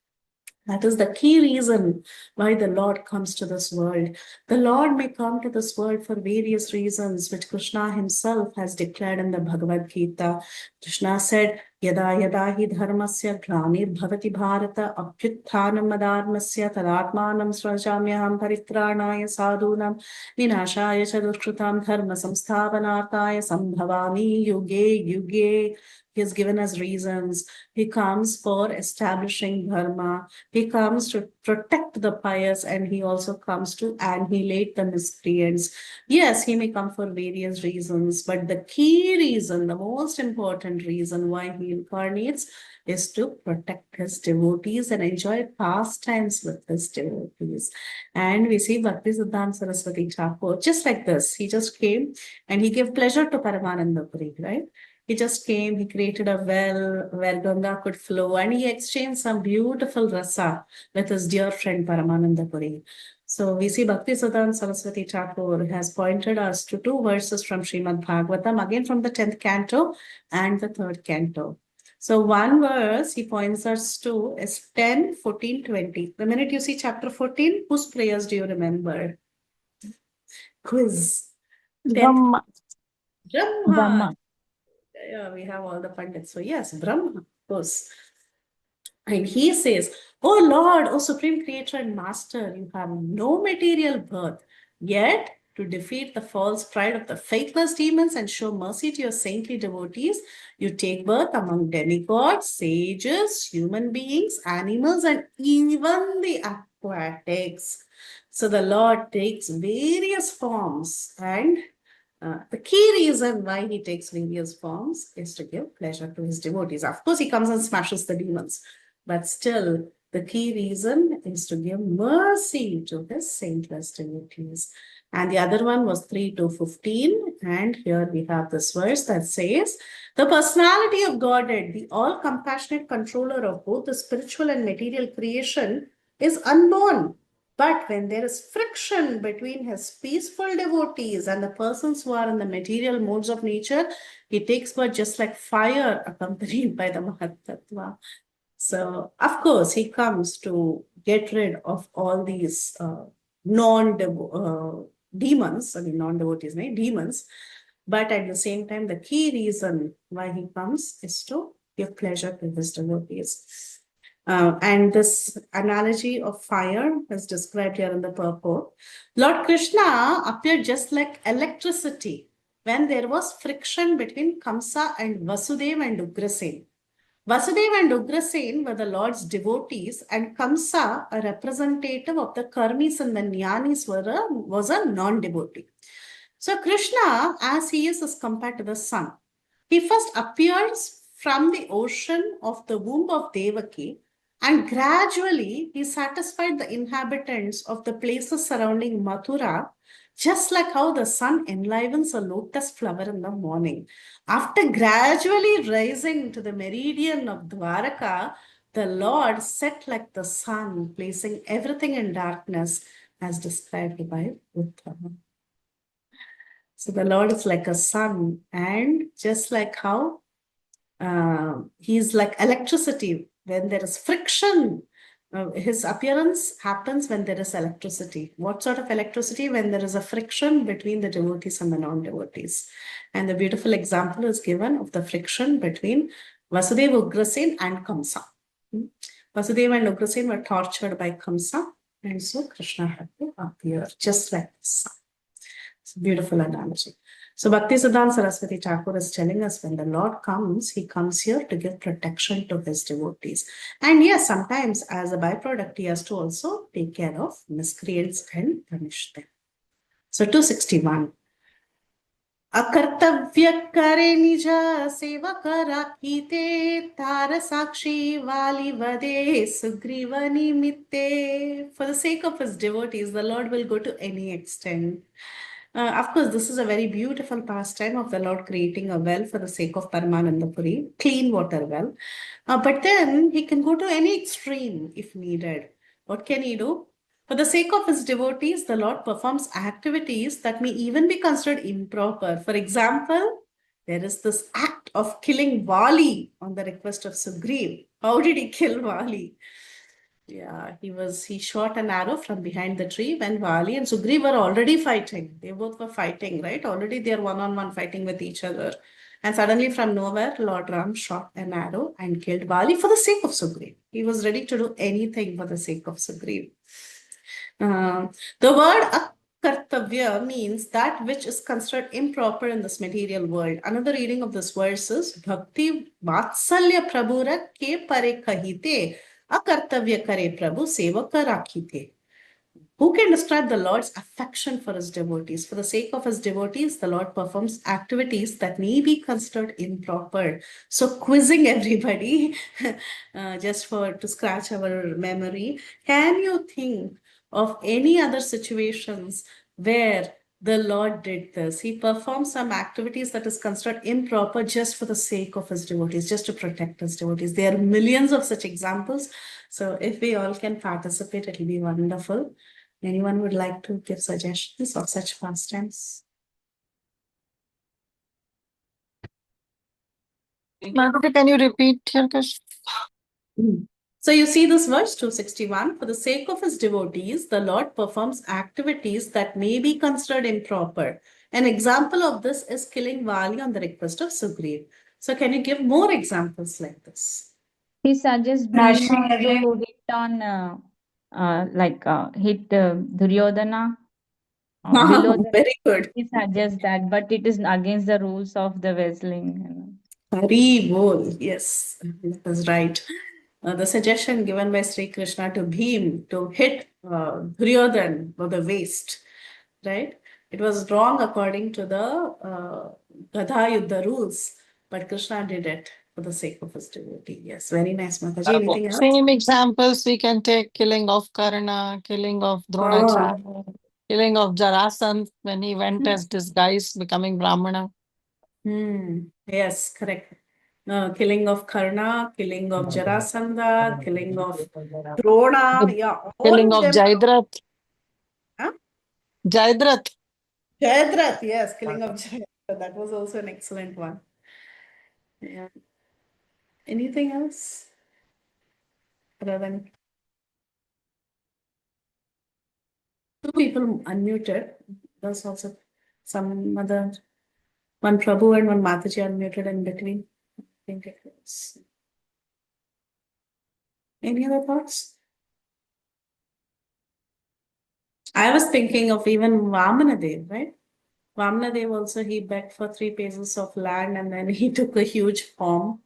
S1: That is the key reason why the Lord comes to this world. The Lord may come to this world for various reasons, which Krishna himself has declared in the Bhagavad Gita. Krishna said, Yada yada hi dharmasya glanir bhavati bharata abhyutthanam adharmasya tadatmanam srajamyaham paritranaya sadhunam vinashaya cha dushkrutam dharma samsthavanartaya sambhavami yuge yuge. He has given us reasons. He comes for establishing dharma. He comes to protect the pious, and he also comes to annihilate the miscreants. Yes, he may come for various reasons, but the key reason, the most important reason why he incarnates is to protect his devotees and enjoy pastimes with his devotees. And we see Bhaktisiddhanta Saraswati Thakur just like this. He just came and he gave pleasure to Paramananda Puri, right? He just came, he created a well where Ganga could flow, and he exchanged some beautiful rasa with his dear friend Paramananda Puri. So we see Bhaktisiddhanta Saraswati Thakur has pointed us to two verses from Srimad Bhagavatam, again from the 10th canto and the 3rd canto. So one verse he points us to is 10, 14, 20. The minute you see chapter 14, whose prayers do you remember? Quiz. 10th.
S4: Brahma.
S1: Brahma. Yeah, we have all the pandits. So yes, Brahma, of course. And he says, Oh Lord, O Supreme Creator and Master, you have no material birth, yet to defeat the false pride of the faithless demons and show mercy to your saintly devotees, you take birth among demigods, sages, human beings, animals, and even the aquatics. So the Lord takes various forms, and the key reason why he takes various forms is to give pleasure to his devotees. Of course, he comes and smashes the demons, but still, the key reason is to give mercy to his saintless devotees. And the other one was 3 to 15. And here we have this verse that says, the personality of Godhead, the all compassionate controller of both the spiritual and material creation, is unborn. But when there is friction between his peaceful devotees and the persons who are in the material modes of nature, he takes birth just like fire accompanied by the Mahatattva. So, of course, he comes to get rid of all these demons, I mean, non-devotees, right? Demons. But at the same time, the key reason why he comes is to give pleasure to his devotees. And this analogy of fire is described here in the purport. Lord Krishna appeared just like electricity when there was friction between Kamsa and Vasudeva and Ugrasen. Vasudeva and Ugrasen were the Lord's devotees, and Kamsa, a representative of the Karmis and the Jnanis, was a non-devotee. So Krishna, as he is compared to the sun. He first appears from the ocean of the womb of Devaki, and gradually he satisfied the inhabitants of the places surrounding Mathura, just like how the sun enlivens a lotus flower in the morning. After gradually rising to the meridian of Dwaraka, the Lord set like the sun, placing everything in darkness, as described by Uttama. So the Lord is like a sun, and just like how he's like electricity, when there is friction, his appearance happens when there is electricity. What sort of electricity? When there is a friction between the devotees and the non-devotees. And the beautiful example is given of the friction between Vasudeva Ugrasen and Kamsa. Vasudeva and Ugrasen were tortured by Kamsa, and so Krishna had to appear just like the sun. It's a beautiful analogy. So Bhaktisiddhanta Saraswati Thakur is telling us when the Lord comes, he comes here to give protection to his devotees. And yes, sometimes as a byproduct, he has to also take care of miscreants and punish them. So 261. Akartavya kare nija sevaka rakhite tara sakshi vali vade sugriva nimitte. For the sake of his devotees, the Lord will go to any extent. Of course, this is a very beautiful pastime of the Lord creating a well for the sake of Paramananda Puri, clean water well. But then he can go to any extreme if needed. What can he do? For the sake of his devotees, the Lord performs activities that may even be considered improper. For example, there is this act of killing Vali on the request of Sugriv. How did he kill Vali? Yeah, he shot an arrow from behind the tree when Vali and Sugriv were already fighting. They both were fighting, right? Already they are one-on-one fighting with each other. And suddenly from nowhere, Lord Ram shot an arrow and killed Vali for the sake of Sugriv. He was ready to do anything for the sake of Sugriv. The word akartavya means that which is considered improper in this material world. Another reading of this verse is Bhakti Vatsalya Prabhura ke pare kahite akartavya kare Prabhu sevaka rakhite. Who can describe the Lord's affection for his devotees? For the sake of his devotees, the Lord performs activities that may be considered improper. So, quizzing everybody, just to scratch our memory, can you think of any other situations where the Lord did this? He performed some activities that is considered improper just for the sake of his devotees, just to protect his devotees. There are millions of such examples. So, if we all can participate, it will be wonderful. Anyone would like to give suggestions of such pastimes?
S4: Mataji, can you repeat your question?
S1: So you see this verse 261, for the sake of his devotees, the Lord performs activities that may be considered improper. An example of this is killing Vali on the request of Sugriv. So can you give more examples like this?
S2: He suggests Bhima to hit on, hit Duryodhana. Below the,
S1: Very good.
S2: he suggests that, but it is against the rules of the wrestling.
S1: Hari bol. Yes, that is right. The suggestion given by Sri Krishna to Bhim to hit Duryodhan for the waist, right? It was wrong according to the Gadha Yuddha rules, but Krishna did it for the sake of his devotee. Yes, very nice, Mataji. Anything else?
S4: Same examples we can take: killing of Karna, killing of Dronacharya, killing of Jarasandh when he went as disguise, becoming Brahmana.
S1: Yes, correct. Killing of Karna, killing of Jarasandha, killing of Drona. Yeah, all
S4: Killing
S1: of
S4: of
S1: them.
S4: Jaidrath.
S1: Huh?
S4: Jaidrath.
S1: Jayadrath, yes, killing of Jayadrath. That was also an excellent one. Yeah. Anything else? Other than two people unmuted. There's also some other, one Prabhu and one Mataji unmuted in between. I think it was. Any other thoughts? I was thinking of even Vamanadev, right? Vamanadev also, he begged for 3 paces of land and then he took a huge form.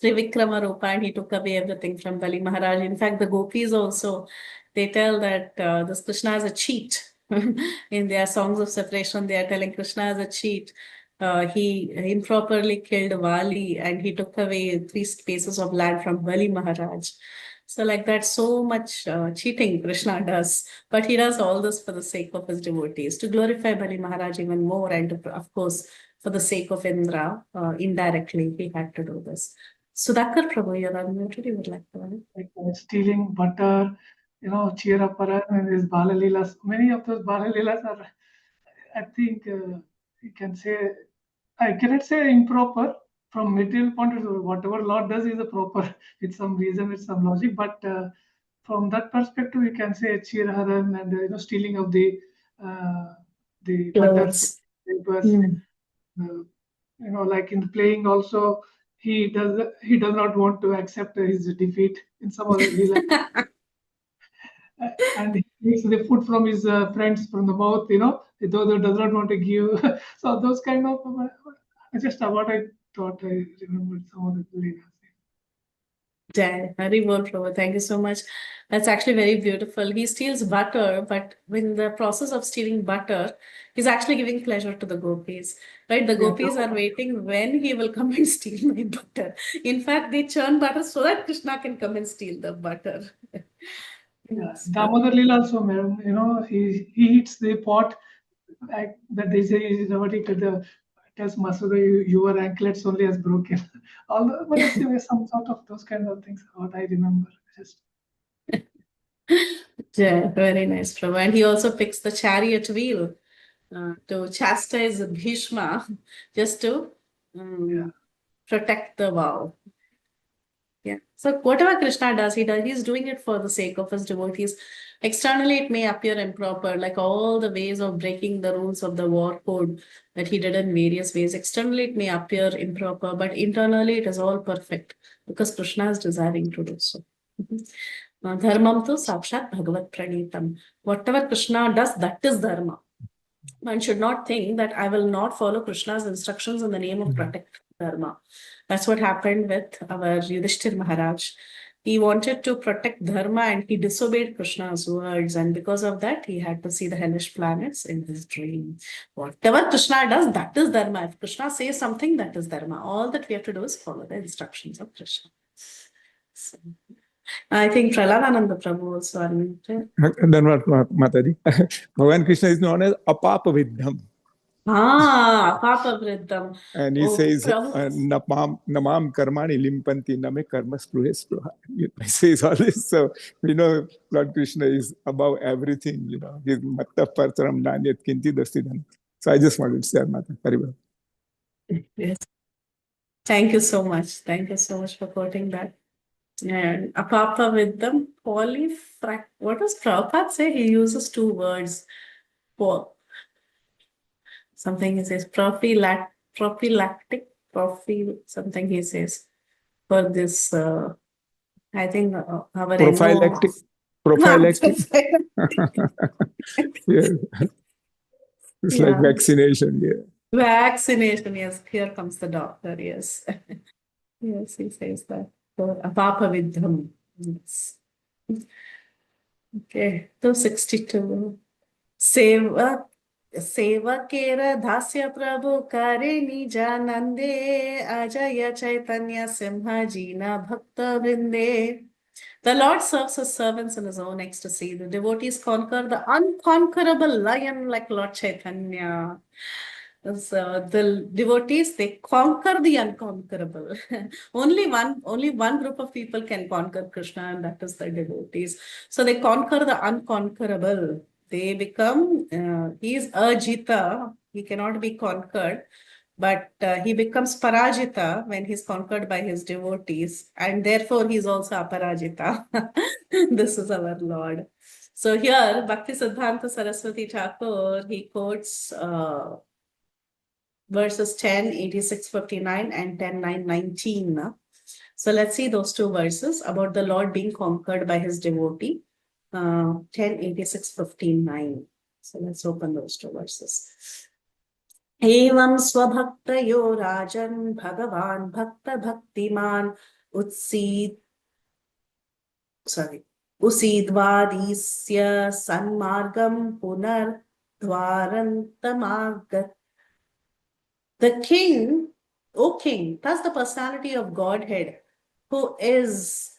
S1: Trivikrama Rupa, and he took away everything from Bali Maharaj. In fact, the gopis also, they tell that this Krishna is a cheat. In their songs of separation, they are telling Krishna is a cheat. He improperly killed Vali and he took away 3 spaces of land from Bali Maharaj. So like that, so much cheating Krishna does. But he does all this for the sake of his devotees, to glorify Bali Maharaj even more, and to, of course, for the sake of Indra, indirectly, he had to do this. Sudhakar Prabhu, you're unmuted, you would like to add?
S5: Like stealing butter, Cheeraparan and his Balalilas. Many of those Balalilas are, I think, you can say, I cannot say improper from material point of view. Whatever Lord does is a proper with some reason, with some logic. But from that perspective, you can say Cheeraharan and stealing of the butters,
S1: Clothes.
S5: papers. Like in the playing also, he does not want to accept his defeat in some other leela. And he takes the food from his friends from the mouth, though he does not want to give. So those kind of just what I thought I remembered some of the leelas.
S1: Jai, Hari Bol Prabhu, thank you so much. That's actually very beautiful. He steals butter, but in the process of stealing butter, he's actually giving pleasure to the gopis, right? The gopis are waiting when he will come and steal my butter. In fact, they churn butter so that Krishna can come and steal the butter. Yes.
S5: Damodar Leela also, madam, he eats the pot like that they say is what it tells Masuda, your anklets only has broken. Although, but it's some sort of those kind of things. What I remember, just.
S1: Yeah, very nice, Prabhu. And he also picks the chariot wheel to chastise Bhishma, just to protect the vow. Yeah. So whatever Krishna does, he's doing it for the sake of his devotees. Externally, it may appear improper, like all the ways of breaking the rules of the war code that he did in various ways. Externally, it may appear improper, but internally, it is all perfect because Krishna is desiring to do so. Dharmam tu sakshat bhagavat pranitam. Whatever Krishna does, that is dharma. One should not think that I will not follow Krishna's instructions in the name of protect dharma. That's what happened with our Yudhishthir Maharaj. He wanted to protect dharma and he disobeyed Krishna's words, and because of that, he had to see the hellish planets in his dream. Whatever Krishna does, that is dharma. If Krishna says something, that is dharma. All that we have to do is follow the instructions of Krishna. So, I think Praladananda Prabhu also unmuted.
S6: Then what, Mataji? Bhagavan Krishna is known as Apapavidham.
S1: Papa Vriddham.
S6: And he says,
S1: Prabhu.
S6: Namam karmani limpanti name karma spruha. He says all this. So we know Lord Krishna is above everything, He's matta partaram nanyat kinti dasidhan. So I just wanted to say, Mata, very well.
S1: Yes. Thank you so much. Thank you so much for quoting that. And Apapa Vriddham, what does Prabhupada say? He uses two words for something. He says prophylactic, something he says for this. I think our
S6: Prophylactic. Yeah. It's like vaccination. Yeah.
S1: Vaccination. Yes. Here comes the doctor. Yes. Yes, he says that. So Apapa Vidham. Yes. Okay. 262. सेवकेर दास्य प्रभु करे निजानंदे अजय चैतन्य सिंह जीना भक्त वृंदे. The Lord serves his servants in his own ecstasy. The devotees conquer the unconquerable lion like Lord Chaitanya. So the devotees, they conquer the unconquerable. only one group of people can conquer Krishna, and that is the devotees. So they conquer the unconquerable. They become, he is Ajita, he cannot be conquered, but he becomes Parajita when he's conquered by his devotees, and therefore he is also Aparajita. This is our Lord. So here, Bhakti Siddhanta Saraswati Thakur, he quotes verses 10, 86, 59 and 10, 9, 19. So let's see those two verses about the Lord being conquered by his devotee. 10, 86, 59. So let's open those two verses. Evam swabhaktayo rajan bhagavan bhakta bhaktiman usidvadisya sanmargam punar dvarantamagat. The king, O king, that's the personality of Godhead, who is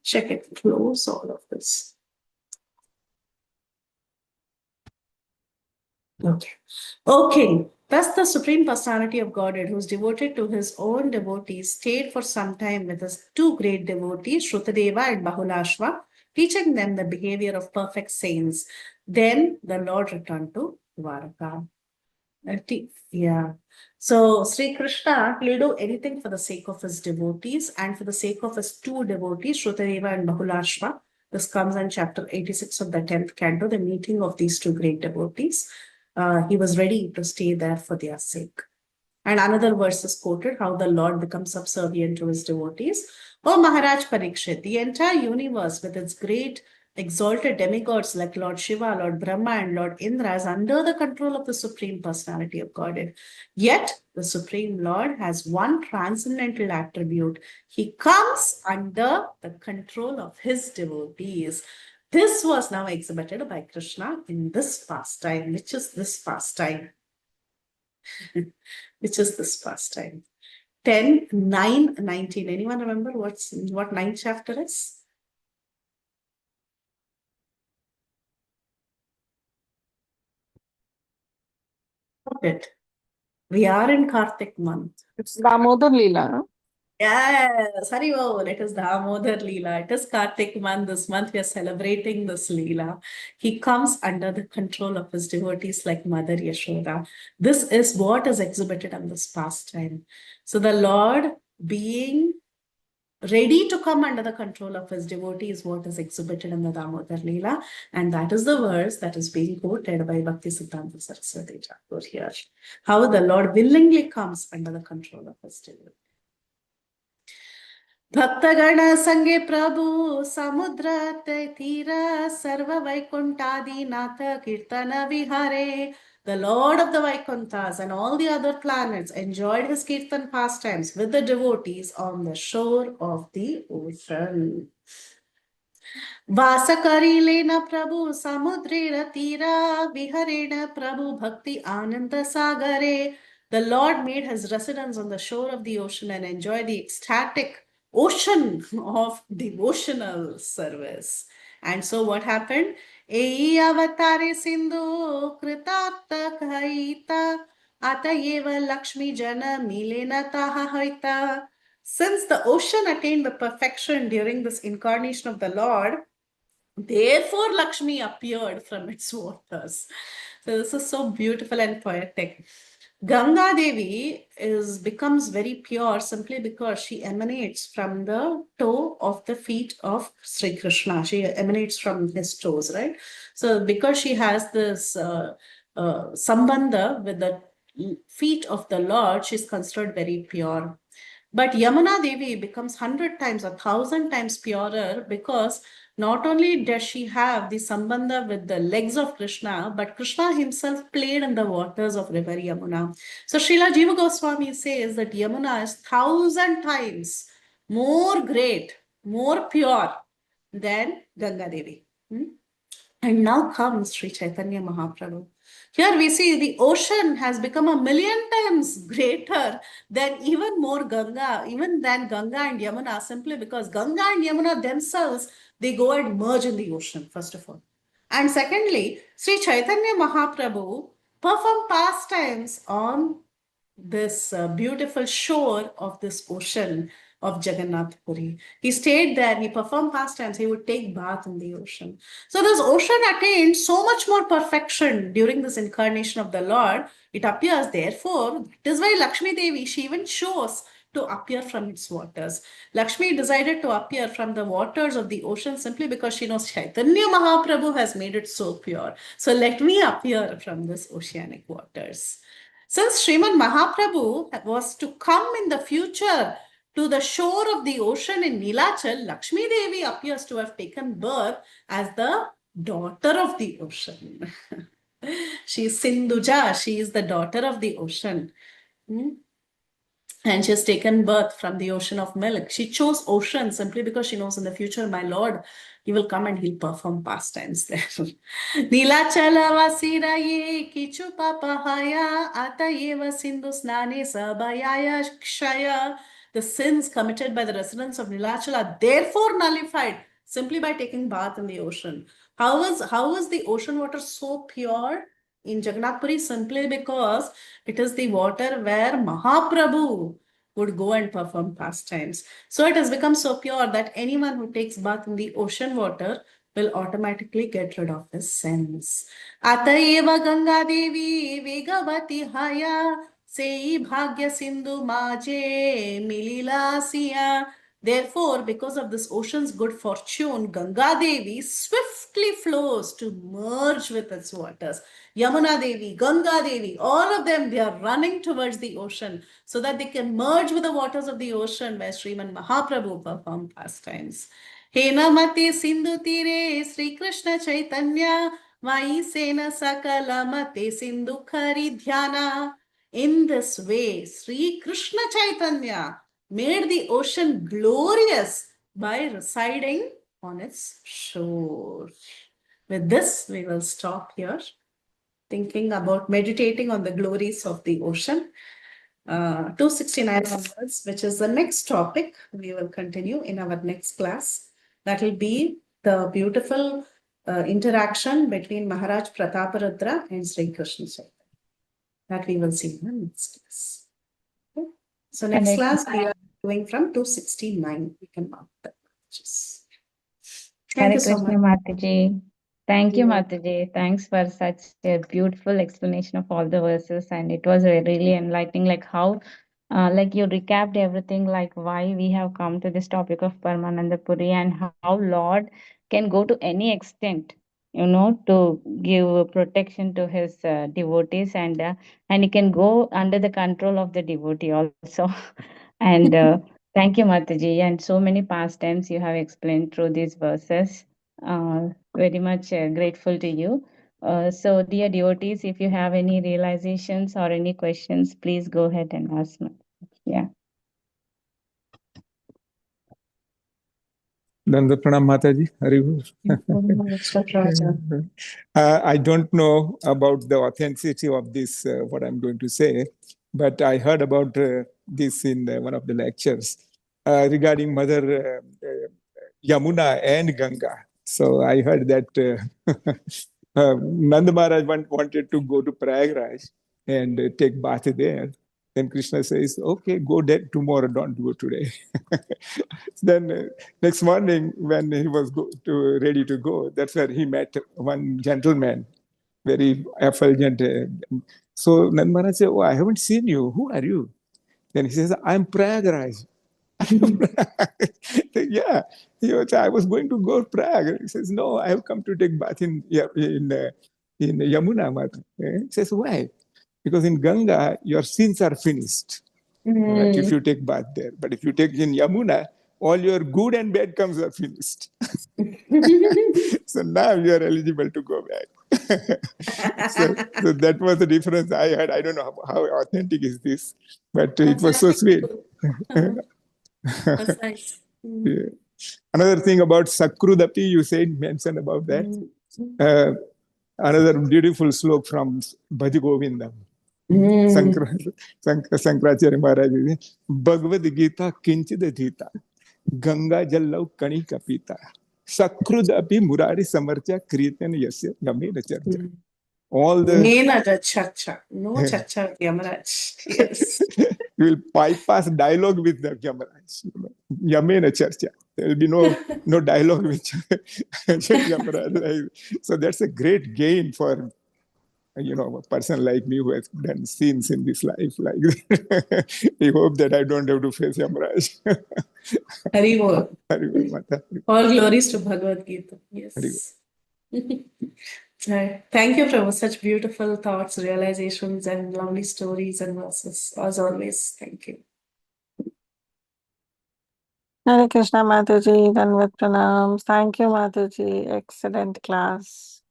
S1: check it close, all of this. Okay. O king, thus the supreme personality of Godhead, who is devoted to his own devotees, stayed for some time with his two great devotees, Shrutadeva and Bahulashva, teaching them the behavior of perfect saints. Then the Lord returned to Dwaraka. Yeah. So Sri Krishna will do anything for the sake of his devotees and for the sake of his two devotees, Shrutadeva and Bahulashva. This comes in chapter 86 of the 10th canto, the meeting of these two great devotees. He was ready to stay there for their sake. And another verse is quoted, how the Lord becomes subservient to his devotees. O Maharaj Parikshit, the entire universe with its great exalted demigods like Lord Shiva, Lord Brahma, and Lord Indra is under the control of the Supreme Personality of Godhead. Yet, the Supreme Lord has one transcendental attribute. He comes under the control of his devotees. This was now exhibited by Krishna in this pastime. Which is this pastime? Which is this pastime? 10, 9, 19. Anyone remember what 9th chapter is? It. We are in Kartik month.
S4: It's Damodar Leela, no?
S1: Yes, Hari Bol, it is Damodar Leela. It is Kartik month. This month we are celebrating this Leela. He comes under the control of his devotees like Mother Yashoda. This is what is exhibited on this pastime. So the Lord being ready to come under the control of his devotee is what is exhibited in the Damodar Leela. And that is the verse that is being quoted by Bhakti Siddhanta Saraswati Thakur here. How the Lord willingly comes under the control of his devotee. भक्तगण संगे प्रभु समुद्र तीर सर्व वैकुंठादि नाथ कीर्तन विहारे. The Lord of the Vaikunthas and all the other planets enjoyed his kirtan pastimes with the devotees on the shore of the ocean. वासकरीलेन प्रभु समुद्रेर तीरा विहरेण प्रभु भक्ति आनंद सागरे. The Lord made his residence on the shore of the ocean and enjoyed the ecstatic ocean of devotional service. And so what happened? Ei avatare sindhu kritarta kaita atayeva lakshmi jana milena taha haita. Since the ocean attained the perfection during this incarnation of the Lord, therefore Lakshmi appeared from its waters. So this is so beautiful and poetic. Ganga Devi becomes very pure simply because she emanates from the toe of the feet of Sri Krishna. She emanates from his toes, right? So because she has this sambandha with the feet of the Lord, she's considered very pure. But Yamuna Devi becomes 100 times, 1,000 times purer because not only does she have the sambandha with the legs of Krishna, but Krishna himself played in the waters of river Yamuna. So Srila Jiva Goswami says that Yamuna is 1,000 times more great, more pure than Ganga Devi. And now comes Sri Chaitanya Mahaprabhu. Here we see the ocean has become 1,000,000 times greater than even than Ganga and Yamuna, simply because Ganga and Yamuna themselves, they go and merge in the ocean, first of all. And secondly, Sri Chaitanya Mahaprabhu performed pastimes on this beautiful shore of this ocean of Jagannath Puri. He stayed there, he performed pastimes, he would take bath in the ocean. So this ocean attained so much more perfection during this incarnation of the Lord. It appears, therefore, this is why Lakshmi Devi, she even chose to appear from its waters. Lakshmi decided to appear from the waters of the ocean simply because she knows Chaitanya Mahaprabhu has made it so pure. So let me appear from this oceanic waters. Since Sriman Mahaprabhu was to come in the future to the shore of the ocean in Nilachal, Lakshmi Devi appears to have taken birth as the daughter of the ocean. She is Sindhuja, she is the daughter of the ocean. And she has taken birth from the ocean of milk. She chose ocean simply because she knows in the future, my Lord, he will come and he'll perform pastimes there. Nilachala vasiraye kichu papahaya atayeva sindhu snane sabhayaya kshaya. The sins committed by the residents of Nilachal are therefore nullified simply by taking bath in the ocean. How is the ocean water so pure in Jagannath Puri? Simply because it is the water where Mahaprabhu would go and perform pastimes. So it has become so pure that anyone who takes bath in the ocean water will automatically get rid of his sins. Atayeva Ganga Devi Vegavati Haya Sei Bhagya Sindhu Maje Milila Siya. Therefore, because of this ocean's good fortune, Ganga Devi swiftly flows to merge with its waters. Yamuna Devi, Ganga Devi, all of them, they are running towards the ocean so that they can merge with the waters of the ocean where Sriman Mahaprabhu performed pastimes. Henamate Sindhu Tire Sri Krishna Chaitanya Vai Sena Sakala Mate Sindhu Khari Dhyana. In this way, Sri Krishna Chaitanya made the ocean glorious by residing on its shore. With this, we will stop here, thinking about meditating on the glories of the ocean. 269 onwards, which is the next topic, we will continue in our next class. That will be the beautiful interaction between Maharaj Prataparudra and Sri Krishna Chaitanya. That we will see in the next class. Okay. So next
S2: Hare
S1: class we are going from 269. We can mark that. Thank
S2: Hare
S1: you so
S2: Krishna
S1: much.
S2: Mataji. Thank you,
S1: Yeah.
S2: Mataji. Thanks for such a beautiful explanation of all the verses, and it was really enlightening. Like how, like you recapped everything, like why we have come to this topic of Paramananda Puri, and how Lord can go to any extent, to give protection to his devotees, and he can go under the control of the devotee also. And thank you, Mataji, and so many pastimes you have explained through these verses. Very much grateful to you. So, dear devotees, if you have any realizations or any questions, please go ahead and ask me. Yeah.
S6: Danda Pranam Mataji, Haribo. I don't know about the authenticity of this, what I'm going to say, but I heard about this in one of the lectures regarding Mother Yamuna and Ganga. So I heard that Nanda Maharaj wanted to go to Prayagraj and take bath there. Then Krishna says, okay, go there tomorrow, don't go today. Then next morning, when he was ready to go, that's where he met one gentleman, very effulgent. So Nanda Maharaj said, oh, I haven't seen you. Who are you? Then he says, I'm Prayagraj. Yeah, I was going to go to Prague. He says, no, I have come to take bath in Yamuna. He says, why? Because in Ganga, your sins are finished if you take bath there. But if you take in Yamuna, all your good and bad comes are finished. So now you are eligible to go back. So that was the difference I had. I don't know how authentic is this, but it was so sweet.
S1: That's nice.
S6: Yeah. Another thing about Sakrudapi, you mentioned about that. Another beautiful slok from Bhaji Govindam. Sankaracharya Maharaj, Bhagavad Gita Kinchida Jita, Ganga Jallau Kani Kapita, Sakrudapi Murari Samarcha Kritan Yasya Yamena Charcha. All the
S1: chacha. No chacha with Yamaraj. Yes.
S6: you will bypass dialogue with the Yamaraj. Yamena Charcha. There will be no dialogue with Yamaraj. So that's a great gain for a person like me who has done sins in this life. Like I hope that I don't have to face Yamaraj.
S1: Haribol.
S6: Haribol Mata.
S1: All glories to Bhagavad Gita. Yes. Right. Thank you, Prabhu. Such beautiful thoughts, realizations, and lovely stories and verses. As always, thank you.
S4: Hare Krishna Mataji, Danvat Pranam. Thank you, Mataji. Excellent class.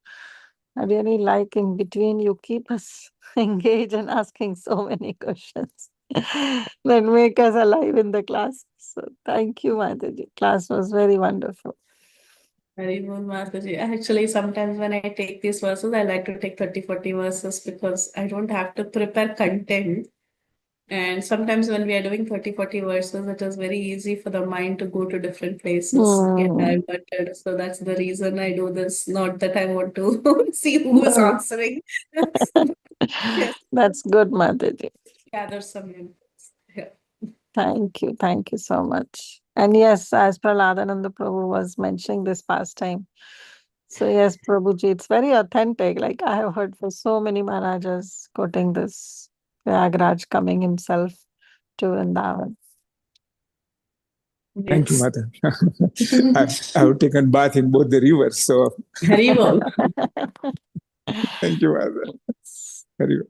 S4: I really like in between you keep us engaged and asking so many questions that make us alive in the class. So thank you, Mataji. Class was very wonderful.
S1: Haribol Mataji. Actually, sometimes when I take these verses, I like to take 30-40 verses because I don't have to prepare content. And sometimes when we are doing 30-40 verses, it is very easy for the mind to go to different places, get diverted. So that's the reason I do this. Not that I want to see who is answering. Yes.
S4: That's good, Mataji.
S1: Gather some inputs. Yeah.
S4: Thank you. Thank you so much. And yes, as Praladananda Prabhu was mentioning this pastime. So yes, Prabhuji, it's very authentic. Like I have heard for so many Maharajas quoting this. Prayagraj coming himself to Vrindavan.
S6: Thank you, Mata. I have taken bath in both the rivers, so
S1: Haribol.
S6: thank you, Mata. Haribol.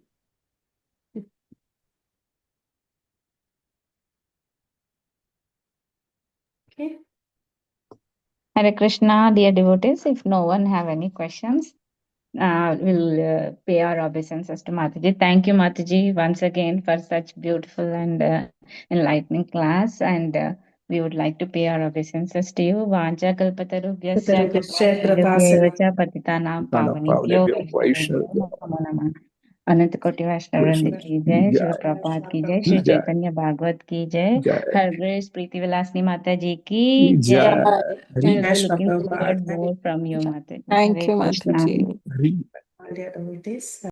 S1: Okay.
S2: Hare Krishna, dear devotees. If no one have any questions, we'll pay our obeisances to Mataji. Thank you, Mataji, once again for such beautiful and enlightening class. And we would like to pay our obeisances to you. Vanja kalpatarubhyasya kripa patitanam pavanebhyo vaishnavebhyo namo namah. अनंत कोटि वैष्णव वृंद की जय, शिल प्रभात की जय, श्री चैतन्य भागवत की जय, हर grace प्रीति विलासिनी माता जी की जय. We'll be looking forward more from you, Mataji.
S4: Thank you, Mataji.
S1: Dear devotees.